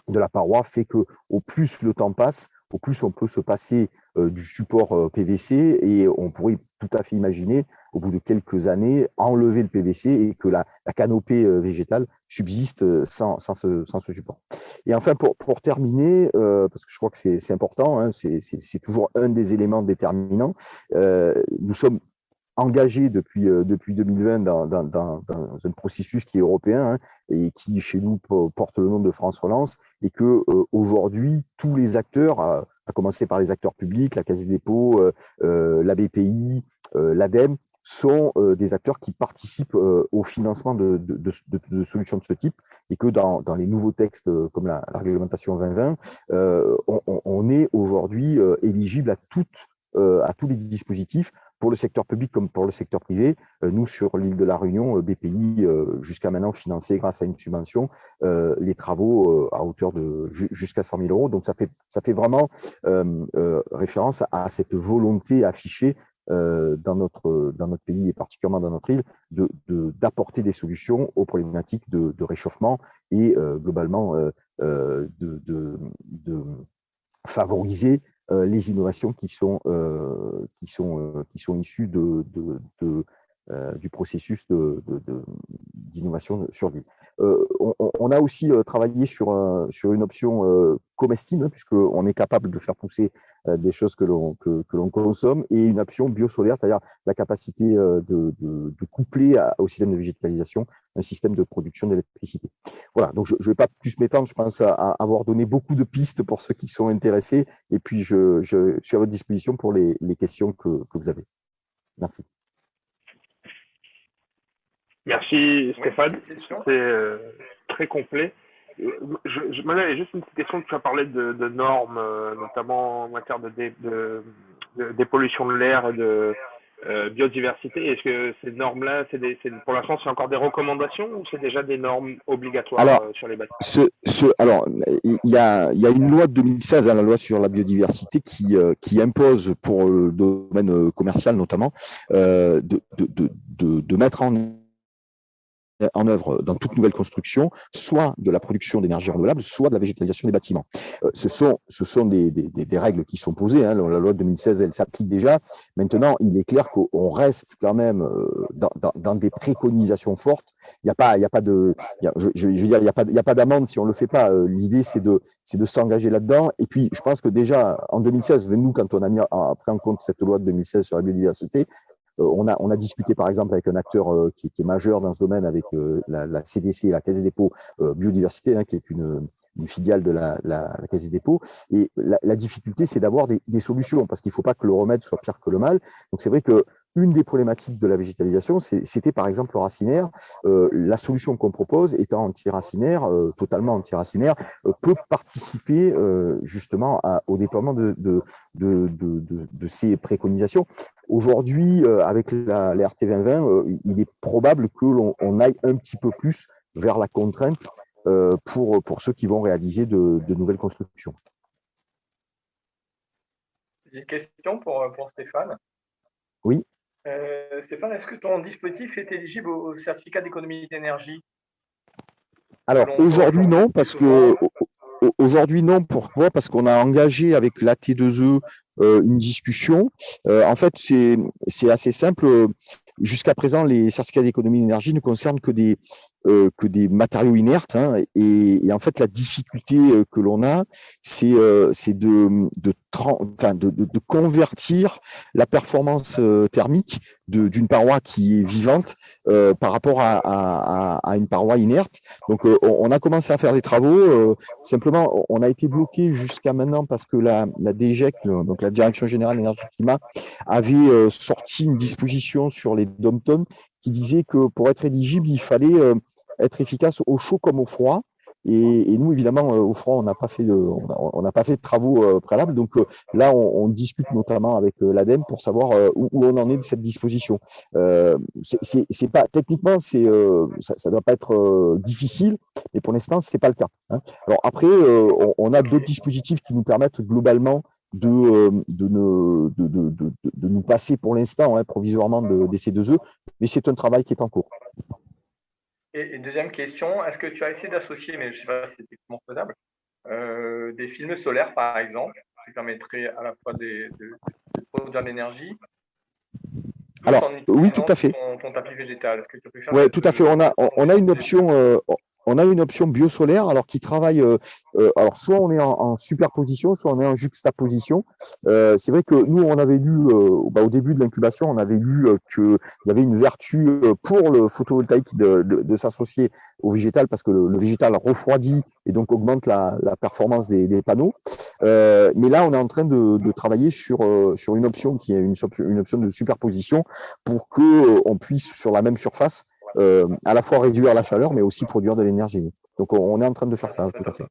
de la paroi fait que au plus le temps passe, au plus on peut se passer du support PVC et on pourrait tout à fait imaginer, au bout de quelques années, enlever le PVC et que la canopée végétale subsiste sans ce support. Et enfin, pour terminer, parce que je crois que c'est important, hein, c'est toujours un des éléments déterminants, nous sommes engagés depuis 2020 dans un processus qui est européen, hein, et qui chez nous porte le nom de France Relance, et que aujourd'hui tous les acteurs, à commencer par les acteurs publics, la Caisse des dépôts, la BPI, l'ADEME, sont des acteurs qui participent au financement de solutions de ce type, et que dans les nouveaux textes comme la réglementation 2020, on est aujourd'hui éligible à tous les dispositifs. pour le secteur public comme pour le secteur privé. Nous, sur l'île de la Réunion, BPI, jusqu'à maintenant, finançait grâce à une subvention les travaux à hauteur de jusqu'à 100 000 euros. Donc, ça fait vraiment référence à cette volonté affichée dans notre pays et particulièrement dans notre île d'apporter des solutions aux problématiques de réchauffement et globalement de favoriser les innovations qui sont issues du processus d'innovation sur l'île. On a aussi travaillé sur une option comestible, puisqu'on est capable de faire pousser des choses que l'on consomme, et une option biosolaire, c'est-à-dire la capacité de coupler au système de végétalisation un système de production d'électricité. Voilà, donc je ne vais pas plus m'étendre, je pense avoir donné beaucoup de pistes pour ceux qui sont intéressés, et puis je suis à votre disposition pour les questions que vous avez. Merci. Merci Stéphane, c'était très complet. Moi, j'avais juste une petite question. Tu as parlé de normes, notamment en matière de dépollution de l'air et de biodiversité. Est-ce que ces normes-là, pour l'instant, c'est encore des recommandations ou c'est déjà des normes obligatoires sur les bâtiments? Alors, il y a une loi de 2016, la loi sur la biodiversité, qui impose pour le domaine commercial notamment de mettre en œuvre dans toute nouvelle construction, soit de la production d'énergie renouvelable, soit de la végétalisation des bâtiments. Ce sont des règles qui sont posées. La loi de 2016, elle s'applique déjà. Maintenant, il est clair qu'on reste quand même dans des préconisations fortes. Il n'y a pas d'amende si on le fait pas. L'idée, c'est de s'engager là-dedans. Et puis, je pense que déjà, en 2016, nous, quand on a pris en compte cette loi de 2016 sur la biodiversité, on a discuté par exemple avec un acteur qui est majeur dans ce domaine, avec la CDC, la Caisse des dépôts biodiversité, qui est une filiale de la Caisse des dépôts. Et la difficulté, c'est d'avoir des solutions, parce qu'il ne faut pas que le remède soit pire que le mal. Donc c'est vrai que une des problématiques de la végétalisation, c'était par exemple le racinaire. La solution qu'on propose, étant anti-racinaire, totalement anti-racinaire, peut participer justement au déploiement de ces préconisations. Aujourd'hui, avec la RT 2020, il est probable que l'on aille un petit peu plus vers la contrainte pour ceux qui vont réaliser de nouvelles constructions. J'ai une question pour Stéphane. Oui. Stéphane, est-ce que ton dispositif est éligible au certificat d'économie d'énergie? Alors, aujourd'hui, non, parce que aujourd'hui, non. Pourquoi? Parce qu'on a engagé avec la T2E une discussion. En fait, c'est assez simple. Jusqu'à présent, les certificats d'économie d'énergie ne concernent que des matériaux inertes, et en fait, la difficulté que l'on a, c'est de convertir la performance thermique d'une paroi qui est vivante par rapport à une paroi inerte. Donc, on a commencé à faire des travaux. Simplement, on a été bloqué jusqu'à maintenant parce que la DGEC, donc la Direction Générale Énergie Climat, avait sorti une disposition sur les dom-toms qui disait que pour être éligible, il fallait être efficace au chaud comme au froid. Et nous, évidemment, au froid, on n'a pas fait de travaux préalables. Donc là, on discute notamment avec l'ADEME pour savoir où on en est de cette disposition. C'est pas techniquement, ça doit pas être difficile, mais pour l'instant, c'est pas le cas. Alors après, on a d'autres dispositifs qui nous permettent globalement de nous passer pour l'instant provisoirement des C2E, mais c'est un travail qui est en cours. Et deuxième question, est-ce que tu as essayé d'associer, mais je ne sais pas si c'est techniquement faisable, des films solaires par exemple, qui permettraient à la fois de produire de l'énergie? Alors, oui, tout à fait. Ton tapis végétal. Est-ce que tu peux faire tout à fait. On a une option. On a une option biosolaire, alors qui travaille. Alors, soit on est en superposition, soit on est en juxtaposition. C'est vrai que nous, on avait lu au début de l'incubation, on avait lu qu'il y avait une vertu pour le photovoltaïque de s'associer au végétal, parce que le végétal refroidit et donc augmente la performance des panneaux. Mais là, on est en train de travailler sur une option qui est une option de superposition, pour que on puisse, sur la même surface, à la fois réduire la chaleur, mais aussi produire de l'énergie. Donc, on est en train de faire ça, tout à fait.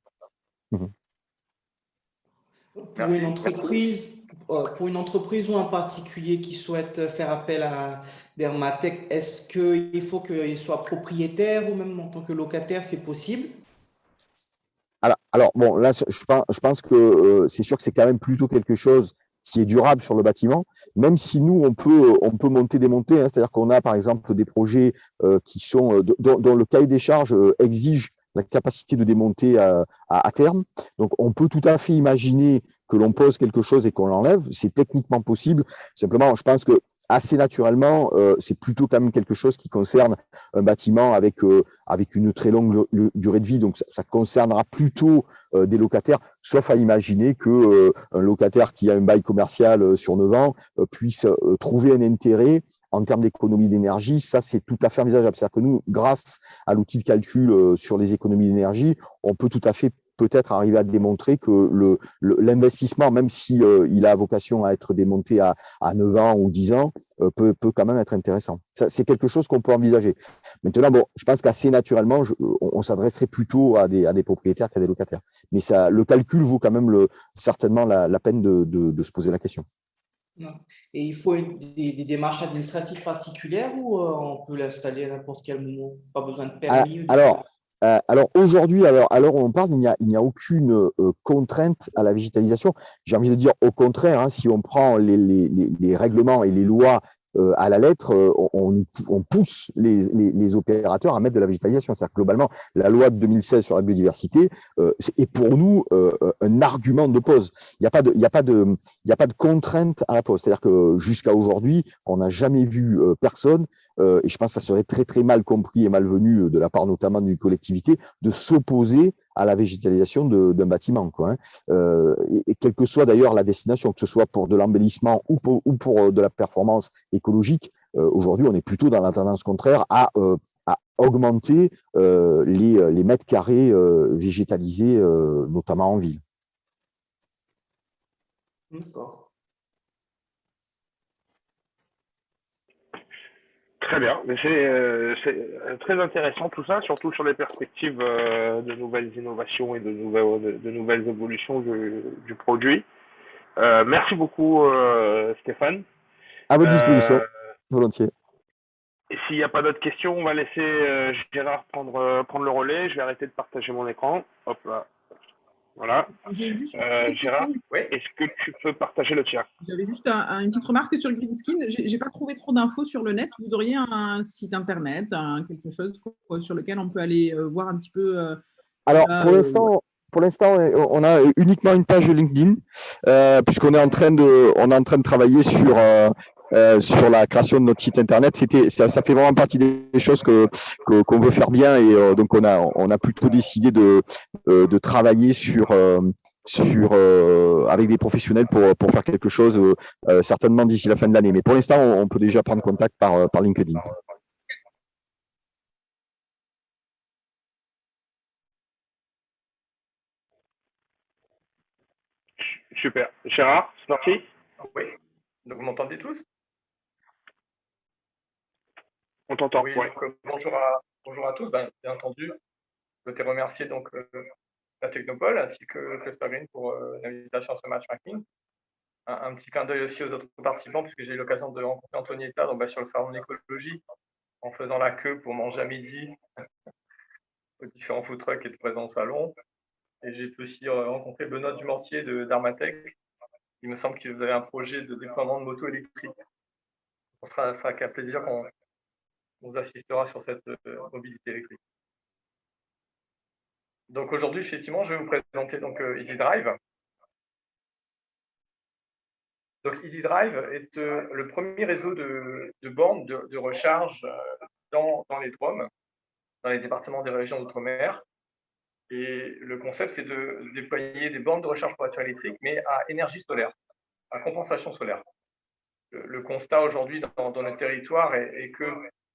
Pour une entreprise, pour une entreprise ou un particulier qui souhaite faire appel à Dermatech, est-ce qu'il faut qu'il soit propriétaire ou même en tant que locataire, c'est possible? Alors, bon, là, je pense que c'est sûr que c'est quand même plutôt quelque chose qui est durable sur le bâtiment, même si nous, on peut monter, démonter, hein, c'est-à-dire qu'on a, par exemple, des projets qui sont, dont le cahier des charges exige la capacité de démonter à terme. Donc, on peut tout à fait imaginer que l'on pose quelque chose et qu'on l'enlève. C'est techniquement possible. Simplement, je pense que assez naturellement, c'est plutôt quand même quelque chose qui concerne un bâtiment avec une très longue durée de vie. Donc, ça concernera plutôt des locataires, sauf à imaginer que un locataire qui a un bail commercial sur 9 ans puisse trouver un intérêt en termes d'économie d'énergie. Ça, c'est tout à fait envisageable. C'est-à-dire que nous, grâce à l'outil de calcul sur les économies d'énergie, on peut tout à fait peut-être arriver à démontrer que l'investissement, même si il a vocation à être démonté à 9 ans ou 10 ans, peut quand même être intéressant. C'est quelque chose qu'on peut envisager. Maintenant, bon, je pense qu'assez naturellement, on s'adresserait plutôt à des propriétaires qu'à des locataires. Mais ça, le calcul vaut quand même certainement la peine de se poser la question. Non. Et il faut des démarches administratives particulières ou on peut l'installer à n'importe quel moment? Pas besoin de permis? Alors aujourd'hui, à l'heure où on parle, il n'y a aucune contrainte à la végétalisation. J'ai envie de dire au contraire, hein, si on prend les règlements et les lois à la lettre, on pousse les opérateurs à mettre de la végétalisation. C'est-à-dire que globalement, la loi de 2016 sur la biodiversité est pour nous un argument de pause. Il n'y a pas de contrainte à la pause. C'est-à-dire que jusqu'à aujourd'hui, on n'a jamais vu personne, et je pense que ça serait très très mal compris et malvenu de la part notamment d'une collectivité, de s'opposer à la végétalisation d'un bâtiment, quoi, hein. Et quelle que soit d'ailleurs la destination, que ce soit pour de l'embellissement ou pour de la performance écologique, aujourd'hui on est plutôt dans la tendance contraire à augmenter les mètres carrés végétalisés, notamment en ville. D'accord. Très bien, mais c'est très intéressant tout ça, surtout sur les perspectives de nouvelles innovations et de nouvelles évolutions du produit. Merci beaucoup Stéphane. À votre disposition, volontiers. Et s'il n'y a pas d'autres questions, on va laisser Gérard prendre le relais. Je vais arrêter de partager mon écran. Hop là. Voilà. Gérard, Oui. est-ce que tu peux partager le tien? J'avais juste une petite remarque sur le Green Skin. Je n'ai pas trouvé trop d'infos sur le net. Vous auriez un site internet, quelque chose sur lequel on peut aller voir un petit peu. Alors, pour l'instant, on a uniquement une page LinkedIn, puisqu'on est en train de travailler sur la création de notre site internet. Ça fait vraiment partie des choses qu'on veut faire bien, et donc on a plutôt décidé de travailler avec des professionnels pour faire quelque chose certainement d'ici la fin de l'année. Mais pour l'instant, on peut déjà prendre contact par LinkedIn. Super. Gérard, c'est parti? Oui. Donc, vous m'entendez tous? On t'entend. Oui, Ouais. donc, bonjour à tous. Bien entendu, je te remercier donc la Technopole ainsi que Cluster Green pour l'invitation à ce matchmaking. Un petit clin d'œil aussi aux autres participants, puisque j'ai eu l'occasion de rencontrer Antonietta sur le salon de l'écologie en faisant la queue pour manger à midi aux différents food trucks qui étaient présents au salon. Et j'ai pu aussi rencontrer Benoît Dumortier de Dermatech. Il me semble que vous avez un projet de déploiement de motos électriques. Ce sera avec un plaisir qu'on vous assistera sur cette mobilité électrique. Donc aujourd'hui, effectivement, je vais vous présenter donc EasyDrive. Donc EasyDrive est le premier réseau de bornes de recharge dans les DROM, dans les départements des régions d'outre-mer. Et le concept, c'est de déployer des bornes de recharge pour voitures électriques, mais à énergie solaire, à compensation solaire. Le constat aujourd'hui dans notre territoire est que,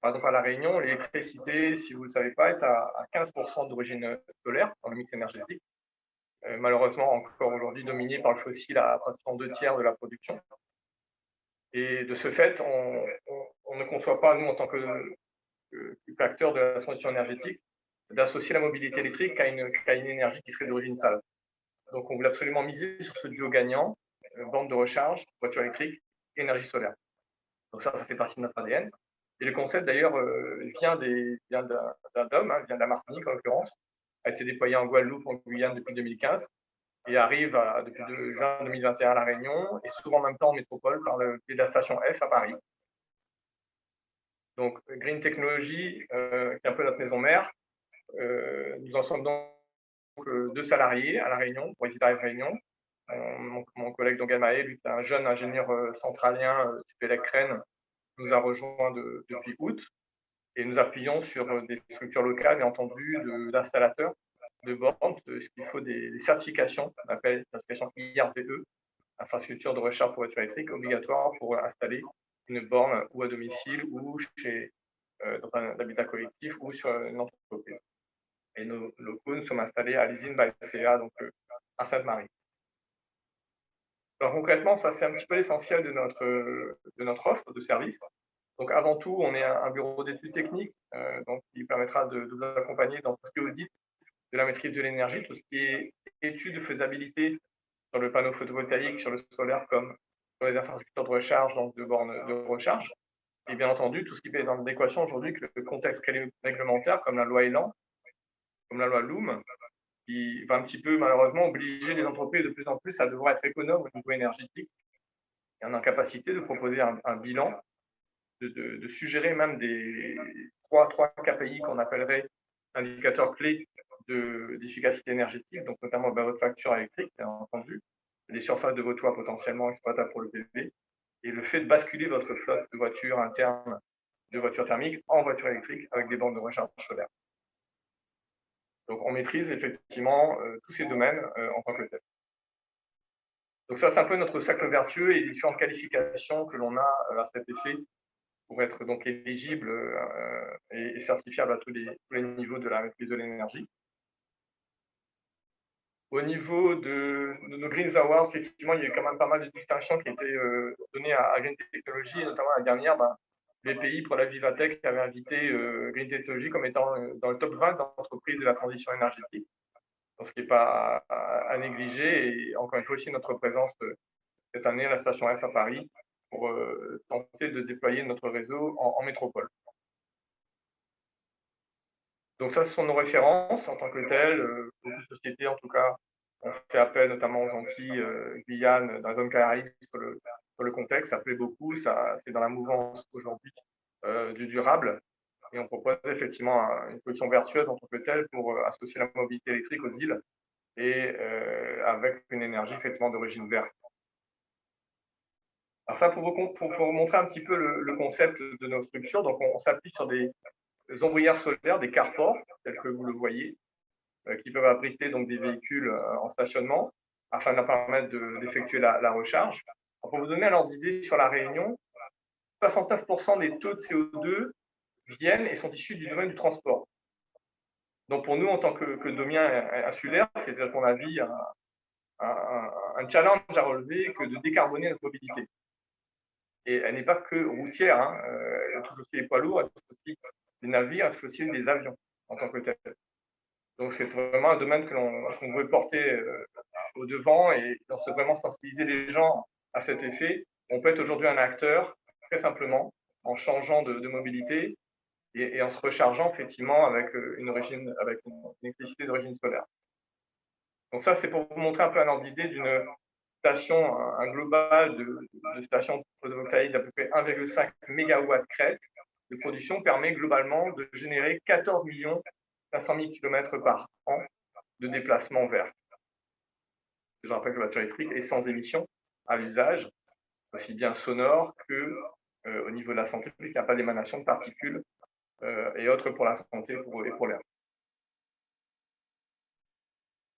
par exemple à La Réunion, l'électricité, si vous ne le savez pas, est à 15% d'origine solaire dans le mix énergétique. Malheureusement, encore aujourd'hui dominée par le fossile à pratiquement 2/3 de la production. Et de ce fait, on ne conçoit pas, nous, en tant qu'acteurs de la transition énergétique, d'associer la mobilité électrique à une énergie qui serait d'origine sale. Donc, on voulait absolument miser sur ce duo gagnant bornes de recharge, voitures électriques, énergie solaire. Donc ça fait partie de notre ADN. Et le concept, d'ailleurs, vient d'un homme, hein, vient de la Martinique, en l'occurrence, a été déployé en Guadeloupe, en Guyane depuis 2015, et arrive depuis juin 2021 à La Réunion, et souvent en même temps en métropole, par le biais de la station F à Paris. Donc, Green Technology, qui est un peu notre maison mère, nous en sommes donc 2 salariés à La Réunion, pour Easy Drive Réunion. Mon collègue Dongamae, lui, est un jeune ingénieur centralien du Pélec Rennes, nous a rejoint depuis août, et nous appuyons sur des structures locales, bien entendu, d'installateurs de bornes, ce qu'il faut des certifications, on appelle certification IRVE, infrastructure de recharge pour voitures électriques, obligatoire pour installer une borne ou à domicile ou dans un habitat collectif ou sur une entreprise. Et nos locaux, nous sommes installés à l'usine Balsea, donc à Sainte-Marie. Alors concrètement, ça c'est un petit peu l'essentiel de notre offre de service. Donc avant tout, on est un bureau d'études techniques donc, qui permettra de vous accompagner dans tout ce qui est audit de la maîtrise de l'énergie, tout ce qui est étude de faisabilité sur le panneau photovoltaïque, sur le solaire, comme sur les infrastructures de recharge, donc de bornes de recharge. Et bien entendu, tout ce qui est dans l'adéquation aujourd'hui avec le contexte réglementaire, comme la loi Elan, comme la loi Loom, qui va un petit peu malheureusement obliger les entreprises de plus en plus à devoir être économes au niveau énergétique et en capacité de proposer un bilan, de suggérer même des trois KPI qu'on appellerait indicateurs clés d'efficacité énergétique, donc notamment votre facture électrique, bien entendu, les surfaces de vos toits potentiellement exploitables pour le PV, et le fait de basculer votre flotte de voitures internes, de voitures thermiques en voitures électriques avec des bornes de recharge solaire. Donc on maîtrise effectivement tous ces domaines en tant que tel. Donc ça, c'est un peu notre cercle vertueux et les différentes qualifications que l'on a à cet effet pour être donc éligible et certifiable à tous les niveaux de la maîtrise de l'énergie. Au niveau de nos Green Awards, effectivement, il y a eu quand même pas mal de distinctions qui étaient données à Green Technology, et notamment la dernière, BPI pour la Vivatech avait invité Green Technology comme étant dans le top 20 d'entreprises de la transition énergétique. Donc, ce qui n'est pas à négliger. Et encore une fois aussi, notre présence cette année à la station F à Paris pour tenter de déployer notre réseau en métropole. Donc ça, ce sont nos références en tant que telles. Beaucoup de sociétés, en tout cas, ont fait appel notamment aux Antilles, Guyane, dans la zone Caraïbe, sur le contexte. Ça plaît beaucoup. C'est dans la mouvance aujourd'hui du durable. Et on propose effectivement une solution vertueuse en tant que telle pour associer la mobilité électrique aux îles et avec une énergie effectivement d'origine verte. Alors ça, pour vous montrer un petit peu le concept de nos structures, donc on s'appuie sur des ombrières solaires, des carports, tels que vous le voyez, qui peuvent abriter donc des véhicules en stationnement afin de leur permettre d'effectuer la recharge. Alors, pour vous donner alors d'idée sur la Réunion, 69% des taux de CO2 viennent et sont issus du domaine du transport. Donc pour nous, en tant que domaine insulaire, c'est-à-dire qu'on a vu un challenge à relever que de décarboner notre mobilité. Et elle n'est pas que routière, hein. Elle touche aussi les poids lourds, elle touche aussi les navires, elle touche aussi les avions en tant que tel. Donc c'est vraiment un domaine qu'on veut porter au devant et on veut vraiment sensibiliser les gens à cet effet. On peut être aujourd'hui un acteur très simplement en changeant de mobilité et en se rechargeant effectivement avec une électricité d'origine solaire. Donc ça, c'est pour vous montrer un peu un ordre d'idée d'une station, un global de stations photovoltaïques d'à peu près 1,5 MW crête de production permet globalement de générer 14 500 000 km par an de déplacement vert. Je rappelle que la voiture électrique est sans émission à l'usage, aussi bien sonore que au niveau de la santé publique, il n'y a pas d'émanation de particules et autres pour la santé et pour l'air.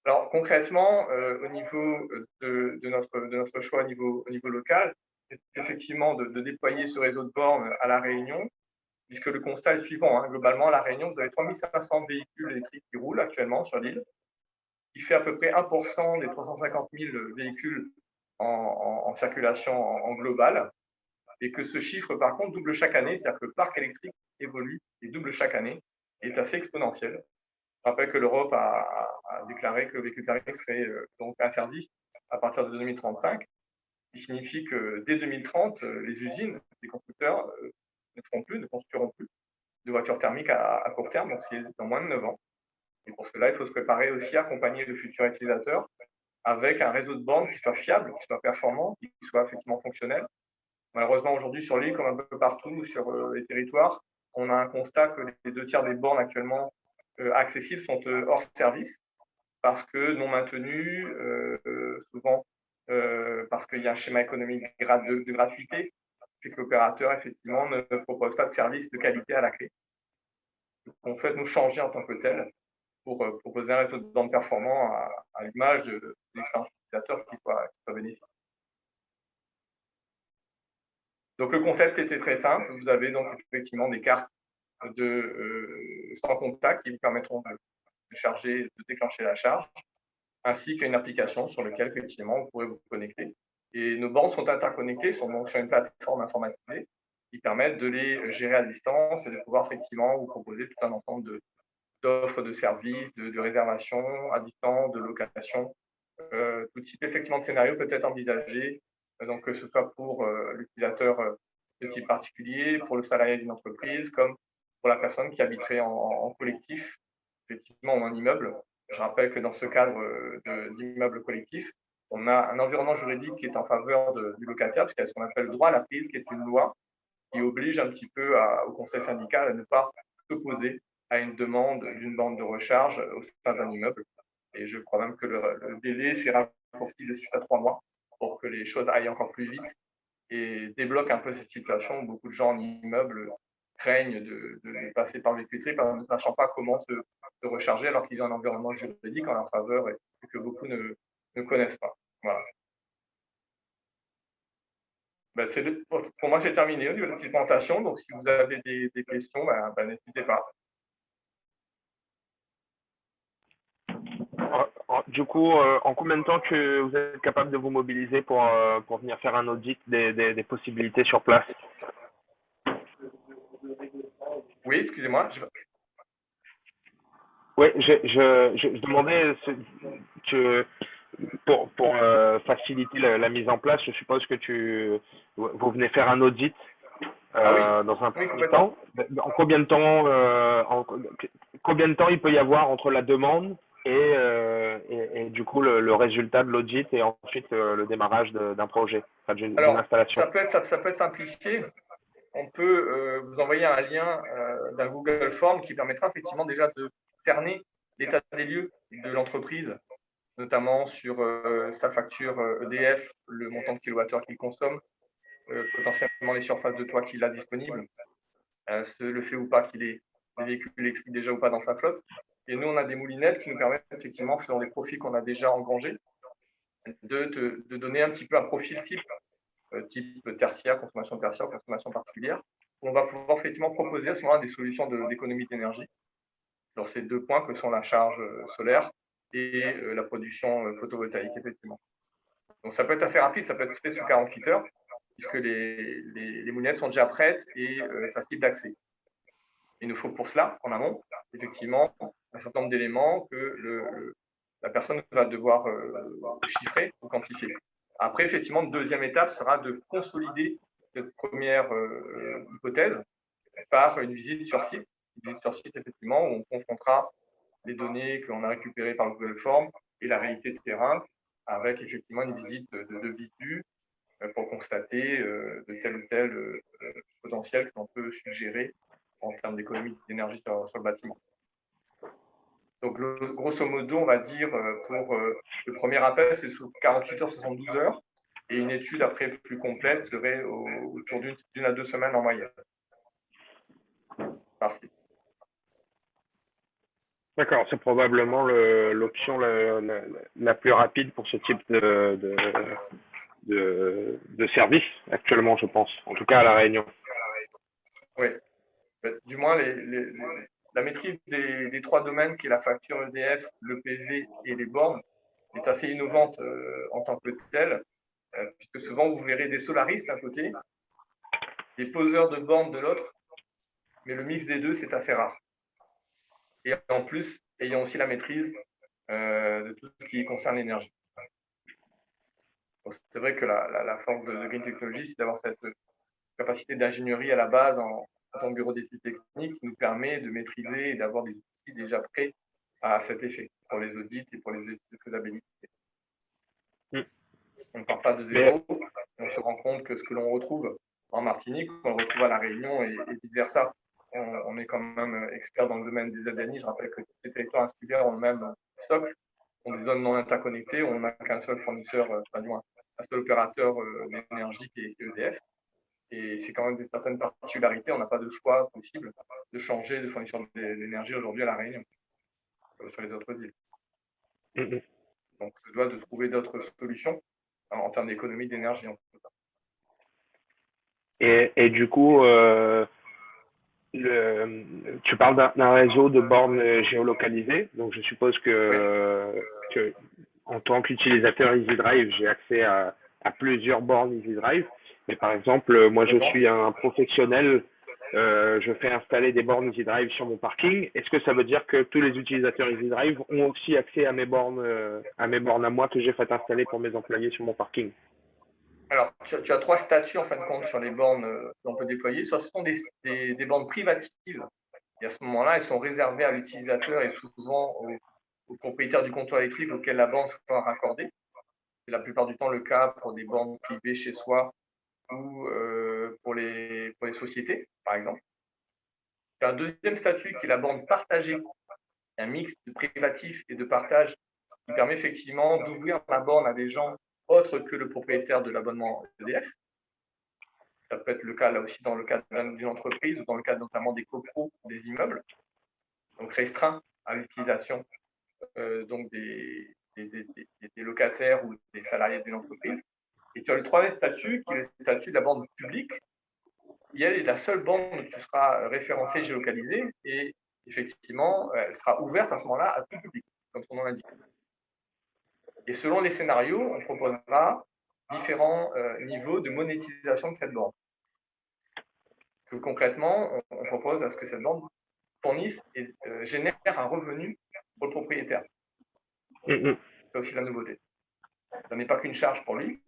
Alors concrètement, au niveau de notre choix au niveau local, c'est effectivement de déployer ce réseau de bornes à La Réunion, puisque le constat est le suivant. Hein. Globalement, à La Réunion, vous avez 3500 véhicules électriques qui roulent actuellement sur l'île, qui fait à peu près 1% des 350 000 véhicules en circulation en global, et que ce chiffre, par contre, double chaque année, c'est-à-dire que le parc électrique évolue et double chaque année, et est assez exponentiel. Je rappelle que l'Europe a déclaré que le véhicule thermique serait donc interdit à partir de 2035. qui signifie que dès 2030, les usines, les constructeurs ne construiront plus de voitures thermiques à court terme, donc c'est dans moins de 9 ans. Et pour cela, il faut se préparer aussi à accompagner de futurs utilisateurs avec un réseau de bornes qui soit fiable, qui soit performant, qui soit effectivement fonctionnel. Malheureusement, aujourd'hui, sur l'île, comme un peu partout sur les territoires, on a un constat que les 2 tiers des bornes actuellement accessibles sont hors service parce que non maintenues, souvent parce qu'il y a un schéma économique de gratuité, et que l'opérateur, effectivement, ne propose pas de service de qualité à la clé. Donc, on souhaite nous changer en tant que tel pour proposer un réseau de bornes performant à l'image de l'expérience utilisateur qui soit bénéfique. Donc, le concept était très simple. Vous avez donc effectivement des cartes sans contact qui vous permettront de charger, de déclencher la charge, ainsi qu'une application sur laquelle effectivement vous pourrez vous connecter. Et nos bornes sont interconnectées, sont donc sur une plateforme informatisée qui permettent de les gérer à distance et de pouvoir effectivement vous proposer tout un ensemble d'offres de services, de réservation à distance, de location. Tout type effectivement de scénario peut être envisagé, donc que ce soit pour l'utilisateur de type particulier, pour le salarié d'une entreprise, comme pour la personne qui habiterait en collectif, effectivement en un immeuble. Je rappelle que dans ce cadre de l'immeuble collectif, on a un environnement juridique qui est en faveur du locataire, puisqu'il y a ce qu'on appelle le droit à la prise, qui est une loi qui oblige un petit peu au conseil syndical à ne pas s'opposer à une demande d'une borne de recharge au sein d'un immeuble. Et je crois même que le délai s'est raccourci de 6 à 3 mois pour que les choses aillent encore plus vite et débloquent un peu cette situation où beaucoup de gens en immeuble craignent de passer par le véhicule ne sachant pas comment se recharger alors qu'il y a un environnement juridique en leur faveur et que beaucoup ne connaissent pas. Voilà. Ben, pour moi, j'ai terminé au niveau de la présentation. Donc, si vous avez des questions, n'hésitez pas. Du coup, en combien de temps que vous êtes capable de vous mobiliser pour venir faire un audit des possibilités sur place? Oui, excusez-moi. Oui, je demandais que pour faciliter la mise en place, je suppose que vous venez faire un audit dans un premier temps. En combien de temps, combien de temps il peut y avoir entre la demande et du coup le résultat de l'audit et ensuite le démarrage d'un projet, d'une installation? Ça peut simplifier. On peut vous envoyer un lien d'un Google Form qui permettra effectivement déjà de cerner l'état des lieux de l'entreprise, notamment sur sa facture EDF, le montant de kilowattheure qu'il consomme, potentiellement les surfaces de toit qu'il a disponibles, le fait ou pas qu'il ait des véhicules électriques déjà ou pas dans sa flotte. Et nous, on a des moulinettes qui nous permettent effectivement, selon les profils qu'on a déjà engrangés, de donner un petit peu un profil type tertiaire, consommation particulière, où on va pouvoir effectivement proposer à ce moment-là des solutions d'économie d'énergie sur ces 2 points que sont la charge solaire et la production photovoltaïque, effectivement. Donc ça peut être assez rapide, ça peut être fait sous 48 heures, puisque les moulinettes sont déjà prêtes et faciles d'accès. Il nous faut pour cela, en amont, effectivement, un certain nombre d'éléments que la personne va devoir chiffrer ou quantifier. Après, effectivement, deuxième étape sera de consolider cette première hypothèse par une visite sur site. Une visite sur site, effectivement, où on confrontera les données que l'on a récupérées par le Google Form et la réalité de terrain, avec effectivement une visite de visu pour constater de tel ou tel potentiel que l'on peut suggérer en termes d'économie d'énergie sur le bâtiment. Donc, grosso modo, on va dire, pour le premier appel, c'est sous 48 heures, 72 heures, et une étude après plus complète serait autour d'1 à 2 semaines en moyenne. Par site. D'accord, c'est probablement l'option la plus rapide pour ce type de service actuellement, je pense, en tout cas à La Réunion. Oui, du moins la maîtrise des 3 domaines qui est la facture EDF, le PV et les bornes est assez innovante en tant que telle, puisque souvent vous verrez des solaristes d'un côté, des poseurs de bornes de l'autre, mais le mix des deux c'est assez rare. Et en plus, ayant aussi la maîtrise de tout ce qui concerne l'énergie. Bon, c'est vrai que la force de Green Technology, c'est d'avoir cette capacité d'ingénierie à la base en tant que bureau d'études techniques qui nous permet de maîtriser et d'avoir des outils déjà prêts à cet effet pour les audits et pour les études de faisabilité. Mm. On ne part pas de zéro, on se rend compte que ce que l'on retrouve en Martinique, on le retrouve à La Réunion et vice-versa. On est quand même expert dans le domaine des ZNI. Je rappelle que tous ces territoires insulaires ont le même socle, ont des zones non interconnectées, on n'a qu'un seul fournisseur, enfin, du moins, un seul opérateur d'énergie qui est EDF. Et c'est quand même des certaines particularités. On n'a pas de choix possible de changer de fournisseur d'énergie aujourd'hui à La Réunion, sur les autres îles. Mm. Donc, on se doit de trouver d'autres solutions en termes d'économie d'énergie. Et du coup, tu parles d'un réseau de bornes géolocalisées, donc je suppose que en tant qu'utilisateur EasyDrive, j'ai accès à plusieurs bornes EasyDrive. Mais par exemple, moi je suis un professionnel, je fais installer des bornes EasyDrive sur mon parking. Est-ce que ça veut dire que tous les utilisateurs EasyDrive ont aussi accès à mes bornes à moi que j'ai fait installer pour mes employés sur mon parking? Alors, tu as trois statuts en fin de compte sur les bornes que l'on peut déployer. Soit ce sont des bornes privatives, et à ce moment-là, elles sont réservées à l'utilisateur et souvent au propriétaire du compteur électrique auquel la borne sera raccordée. C'est la plupart du temps le cas pour des bornes privées chez soi ou pour les sociétés, par exemple. Tu as un deuxième statut qui est la borne partagée, un mix de privatif et de partage qui permet effectivement d'ouvrir la borne à des gens autres que le propriétaire de l'abonnement EDF. Ça peut être le cas là aussi dans le cadre d'une entreprise ou dans le cadre notamment des copros des immeubles, donc restreint à l'utilisation donc des locataires ou des salariés d'une entreprise. Et tu as le troisième statut qui est le statut de la borne publique, qui elle est la seule borne où tu seras référencé, géolocalisé, et effectivement, elle sera ouverte à ce moment-là à tout public, comme son nom l'indique. Et selon les scénarios, on proposera différents niveaux de monétisation de cette borne. Que concrètement, on propose à ce que cette borne fournisse et génère un revenu pour le propriétaire. C'est aussi la nouveauté. Ça n'est pas qu'une charge pour lui.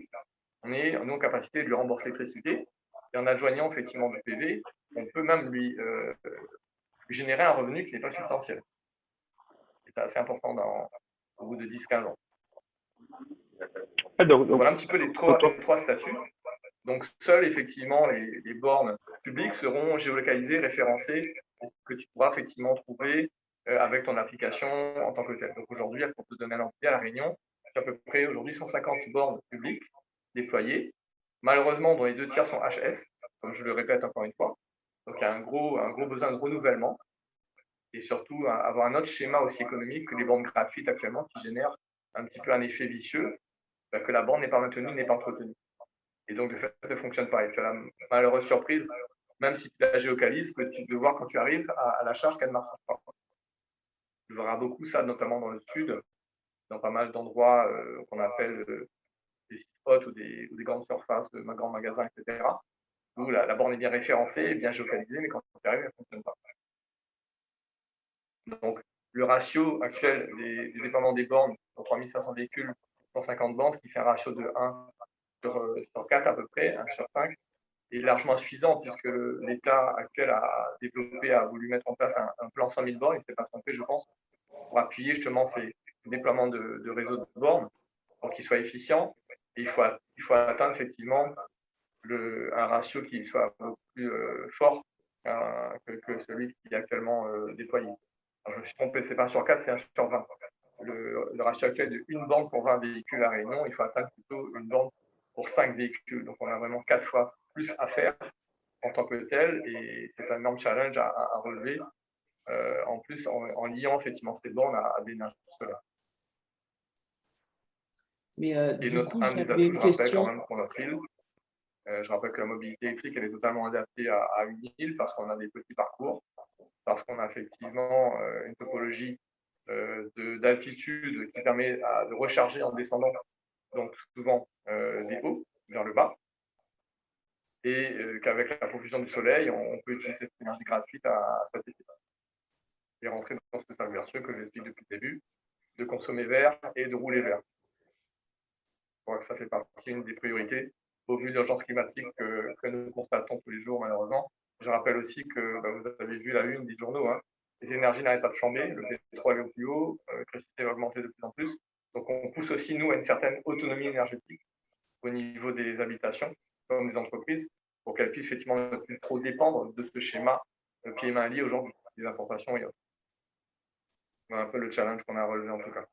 On est en capacité de lui rembourser l'électricité. Et en adjoignant effectivement du PV, on peut même lui générer un revenu qui n'est pas substantiel. C'est assez important au bout de 10-15 ans. Donc, voilà un petit peu les trois statuts. Donc, seuls effectivement les bornes publiques seront géolocalisées, référencées, que tu pourras effectivement trouver avec ton application en tant que telle. Donc aujourd'hui, pour te donner un ordre à La Réunion, tu as à peu près aujourd'hui 150 bornes publiques déployées. Malheureusement, dont les 2 tiers sont HS, comme je le répète encore une fois. Donc il y a un gros besoin de renouvellement et surtout avoir un autre schéma aussi économique que les bornes gratuites actuellement qui génèrent un petit peu un effet vicieux, que la borne n'est pas maintenue, n'est pas entretenue. Et donc, de fait, elle ne fonctionne pas. Et tu as la malheureuse surprise, même si tu la géocalises, que tu peux voir quand tu arrives à la charge qu'elle ne marche pas. Tu verras beaucoup ça, notamment dans le sud, dans pas mal d'endroits qu'on appelle des sites hôtes ou des grandes surfaces, grands magasins, etc., où la borne est bien référencée, bien géocalisée, mais quand tu arrives, elle ne fonctionne pas. Donc, le ratio actuel des déploiements des bornes sur 3500 véhicules, 150 bornes, ce qui fait un ratio de 1 sur 4 à peu près, 1 sur 5, est largement insuffisant puisque l'État actuel a voulu mettre en place un plan 100 000 bornes, il ne s'est pas trompé, je pense, pour appuyer justement ces déploiements de réseaux de bornes pour qu'ils soient efficients. Et il faut atteindre effectivement un ratio qui soit beaucoup plus fort que celui qui est actuellement déployé. Alors, je me suis trompé, c'est pas 1 sur 4, c'est 1 sur 20. Le ratio actuel de 1 borne pour 20 véhicules à Réunion, il faut atteindre plutôt 1 borne pour 5 véhicules. Donc, on a vraiment 4 fois plus à faire en tant que tel, et c'est un énorme challenge à relever, en plus en liant effectivement ces bornes à des énergies solaires. Mais et du coup, un des j'avais atouts, une je rappelle question. quand même pour notre île, je rappelle que la mobilité électrique, elle est totalement adaptée à une île parce qu'on a des petits parcours, parce qu'on a effectivement une topologie d'altitude qui permet de recharger en descendant, donc souvent des hauts vers le bas, et qu'avec la profusion du soleil, on peut utiliser cette énergie gratuite à cet effet. Et rentrer dans ce cercle vertueux que j'explique depuis le début, de consommer vert et de rouler vert. crois que ça fait partie d'une des priorités au vu de l'urgence climatique que nous constatons tous les jours, malheureusement. Je rappelle aussi que vous avez vu la une des journaux, hein, les énergies n'arrêtent pas de flamber, le pétrole est au plus haut, l'électricité va augmenter de plus en plus. Donc, on pousse aussi, nous, à une certaine autonomie énergétique au niveau des habitations, comme des entreprises, pour qu'elles puissent effectivement ne plus trop dépendre de ce schéma pieds et mains liés aujourd'hui, des importations et autres. C'est un peu le challenge qu'on a relevé en tout cas.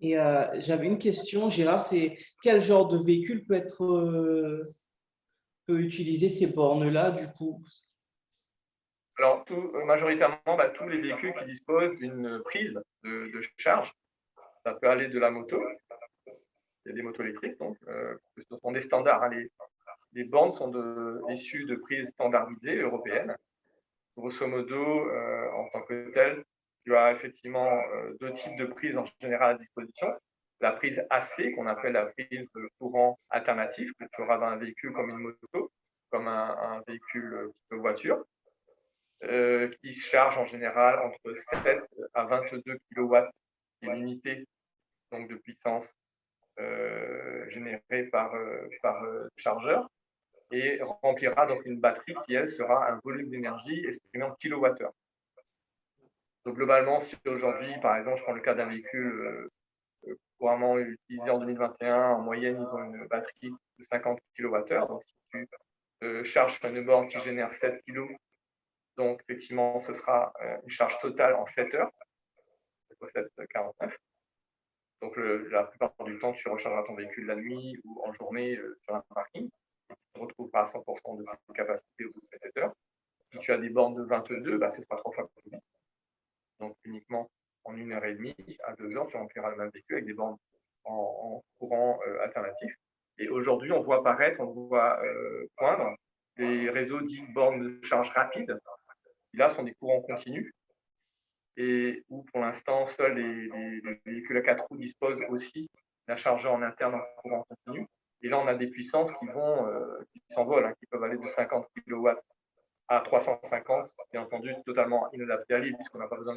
Et j'avais une question, Gérard, c'est quel genre de véhicule peut utiliser ces bornes-là, du coup? Alors, majoritairement, tous les véhicules qui disposent d'une prise de charge, ça peut aller de la moto, il y a des motos électriques, donc ce sont des standards. Hein, les bornes sont issues de prises standardisées européennes. Grosso modo, en tant que telles, tu as effectivement deux types de prises en général à disposition. La prise AC, qu'on appelle la prise de courant alternatif, que tu auras dans un véhicule comme une moto, comme un véhicule type voiture, qui charge en général entre 7 à 22 kW, qui est l'unité donc, de puissance générée par chargeur, et remplira donc une batterie qui, elle, sera un volume d'énergie exprimé en kilowattheure. Donc, globalement, si aujourd'hui, par exemple, je prends le cas d'un véhicule couramment utilisé en 2021, en moyenne, ils ont une batterie de 50 kWh. Donc, si tu charges sur une borne qui génère 7 kg, donc effectivement, ce sera une charge totale en 7 heures, 7,49. Donc, la plupart du temps, tu rechargeras ton véhicule la nuit ou en journée sur un parking. Et tu te retrouveras à 100% de cette capacité au bout de 7 heures. Si tu as des bornes de 22, ce sera 3 fois plus vite. Donc, uniquement en 1h30 à 2 heures, tu rempliras le même véhicule avec des bornes en courant alternatif. Et aujourd'hui, on voit poindre des réseaux dits bornes de charge rapide, qui là sont des courants continus, et où pour l'instant, seuls les véhicules à 4 roues disposent aussi d'un chargeur en interne en courant continu. Et là, on a des puissances qui s'envolent, hein, qui peuvent aller de 50 kW à 350, bien entendu, totalement inadapté à l'île, puisqu'on n'a pas besoin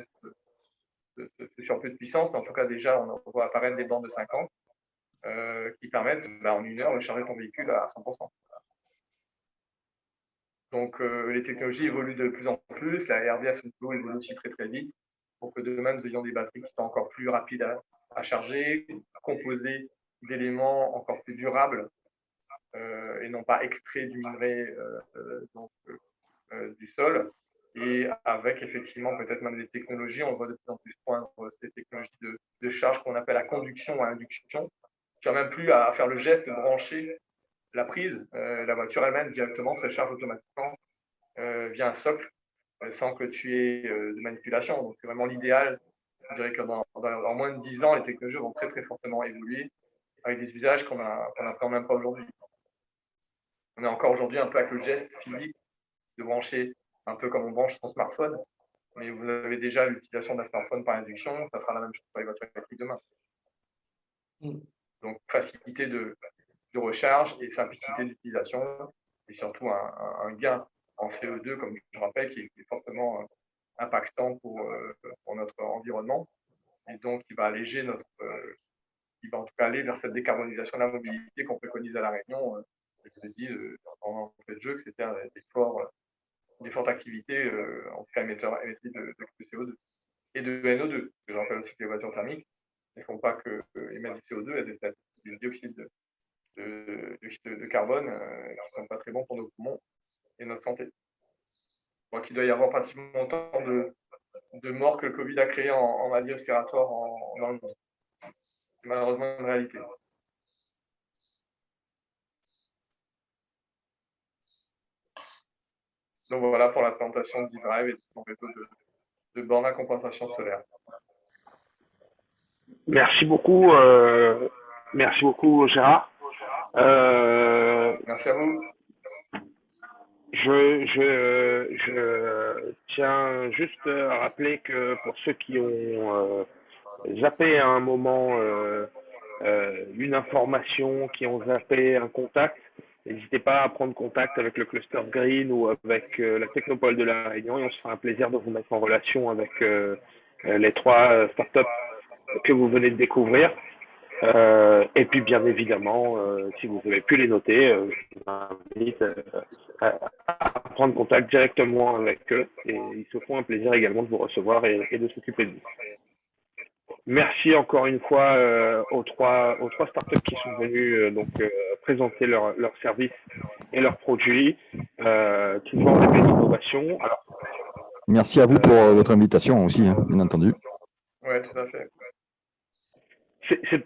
de surplus de puissance, mais en tout cas, déjà, on voit apparaître des bornes de 50 qui permettent, en 1 heure, de charger ton véhicule à 100%. Donc, les technologies évoluent de plus en plus, la RDS évolue aussi très très vite, pour que demain, nous ayons des batteries qui sont encore plus rapides à charger, composées d'éléments encore plus durables, et non pas extraits du minerai du sol, et avec effectivement peut-être même des technologies, on voit de plus en plus poindre ces technologies de charge qu'on appelle la conduction à induction. Tu n'as même plus à faire le geste de brancher la prise, la voiture elle-même directement se charge automatiquement via un socle sans que tu aies de manipulation. Donc c'est vraiment l'idéal. Je dirais que dans moins de 10 ans, les technologies vont très très fortement évoluer avec des usages qu'on n'apprend même pas aujourd'hui. On est encore aujourd'hui un peu avec le geste physique de brancher un peu comme on branche son smartphone, mais vous avez déjà l'utilisation d'un smartphone par induction, ça sera la même chose pour les voitures électriques demain. Donc facilité de recharge et simplicité d'utilisation, et surtout un gain en CO2, comme je rappelle, qui est fortement impactant pour notre environnement, et donc qui va alléger qui va en tout cas aller vers cette décarbonisation de la mobilité qu'on préconise à La Réunion. Je vous ai dit dans le jeu que c'était des fortes activités, en tout cas émettrices de CO2 et de NO2. Je rappelle aussi que les voitures thermiques ne font pas que émettre du CO2, elles émettent du dioxyde de carbone qui ne sont pas très bons pour nos poumons et notre santé. Je crois qu'il doit y avoir pratiquement autant de morts que le Covid a créé en maladie respiratoire dans le monde. C'est malheureusement une réalité. Donc voilà pour la présentation d'e-Drive et de son réseau de bornes à compensation solaire. Merci beaucoup Gérard. Merci à vous. Je tiens juste à rappeler que pour ceux qui ont zappé à un moment une information, qui ont zappé un contact, n'hésitez pas à prendre contact avec le Cluster Green ou avec la Technopole de La Réunion, et on se fera un plaisir de vous mettre en relation avec les 3 startups que vous venez de découvrir. Et puis bien évidemment, si vous avez pu les noter, je vous invite à prendre contact directement avec eux et ils se font un plaisir également de vous recevoir et de s'occuper de vous. Merci encore une fois aux trois startups qui sont venus présenter leurs services et leurs produits, toujours avec des innovations. Alors, merci à vous pour votre invitation aussi, hein, bien entendu. Oui, tout à fait. C'est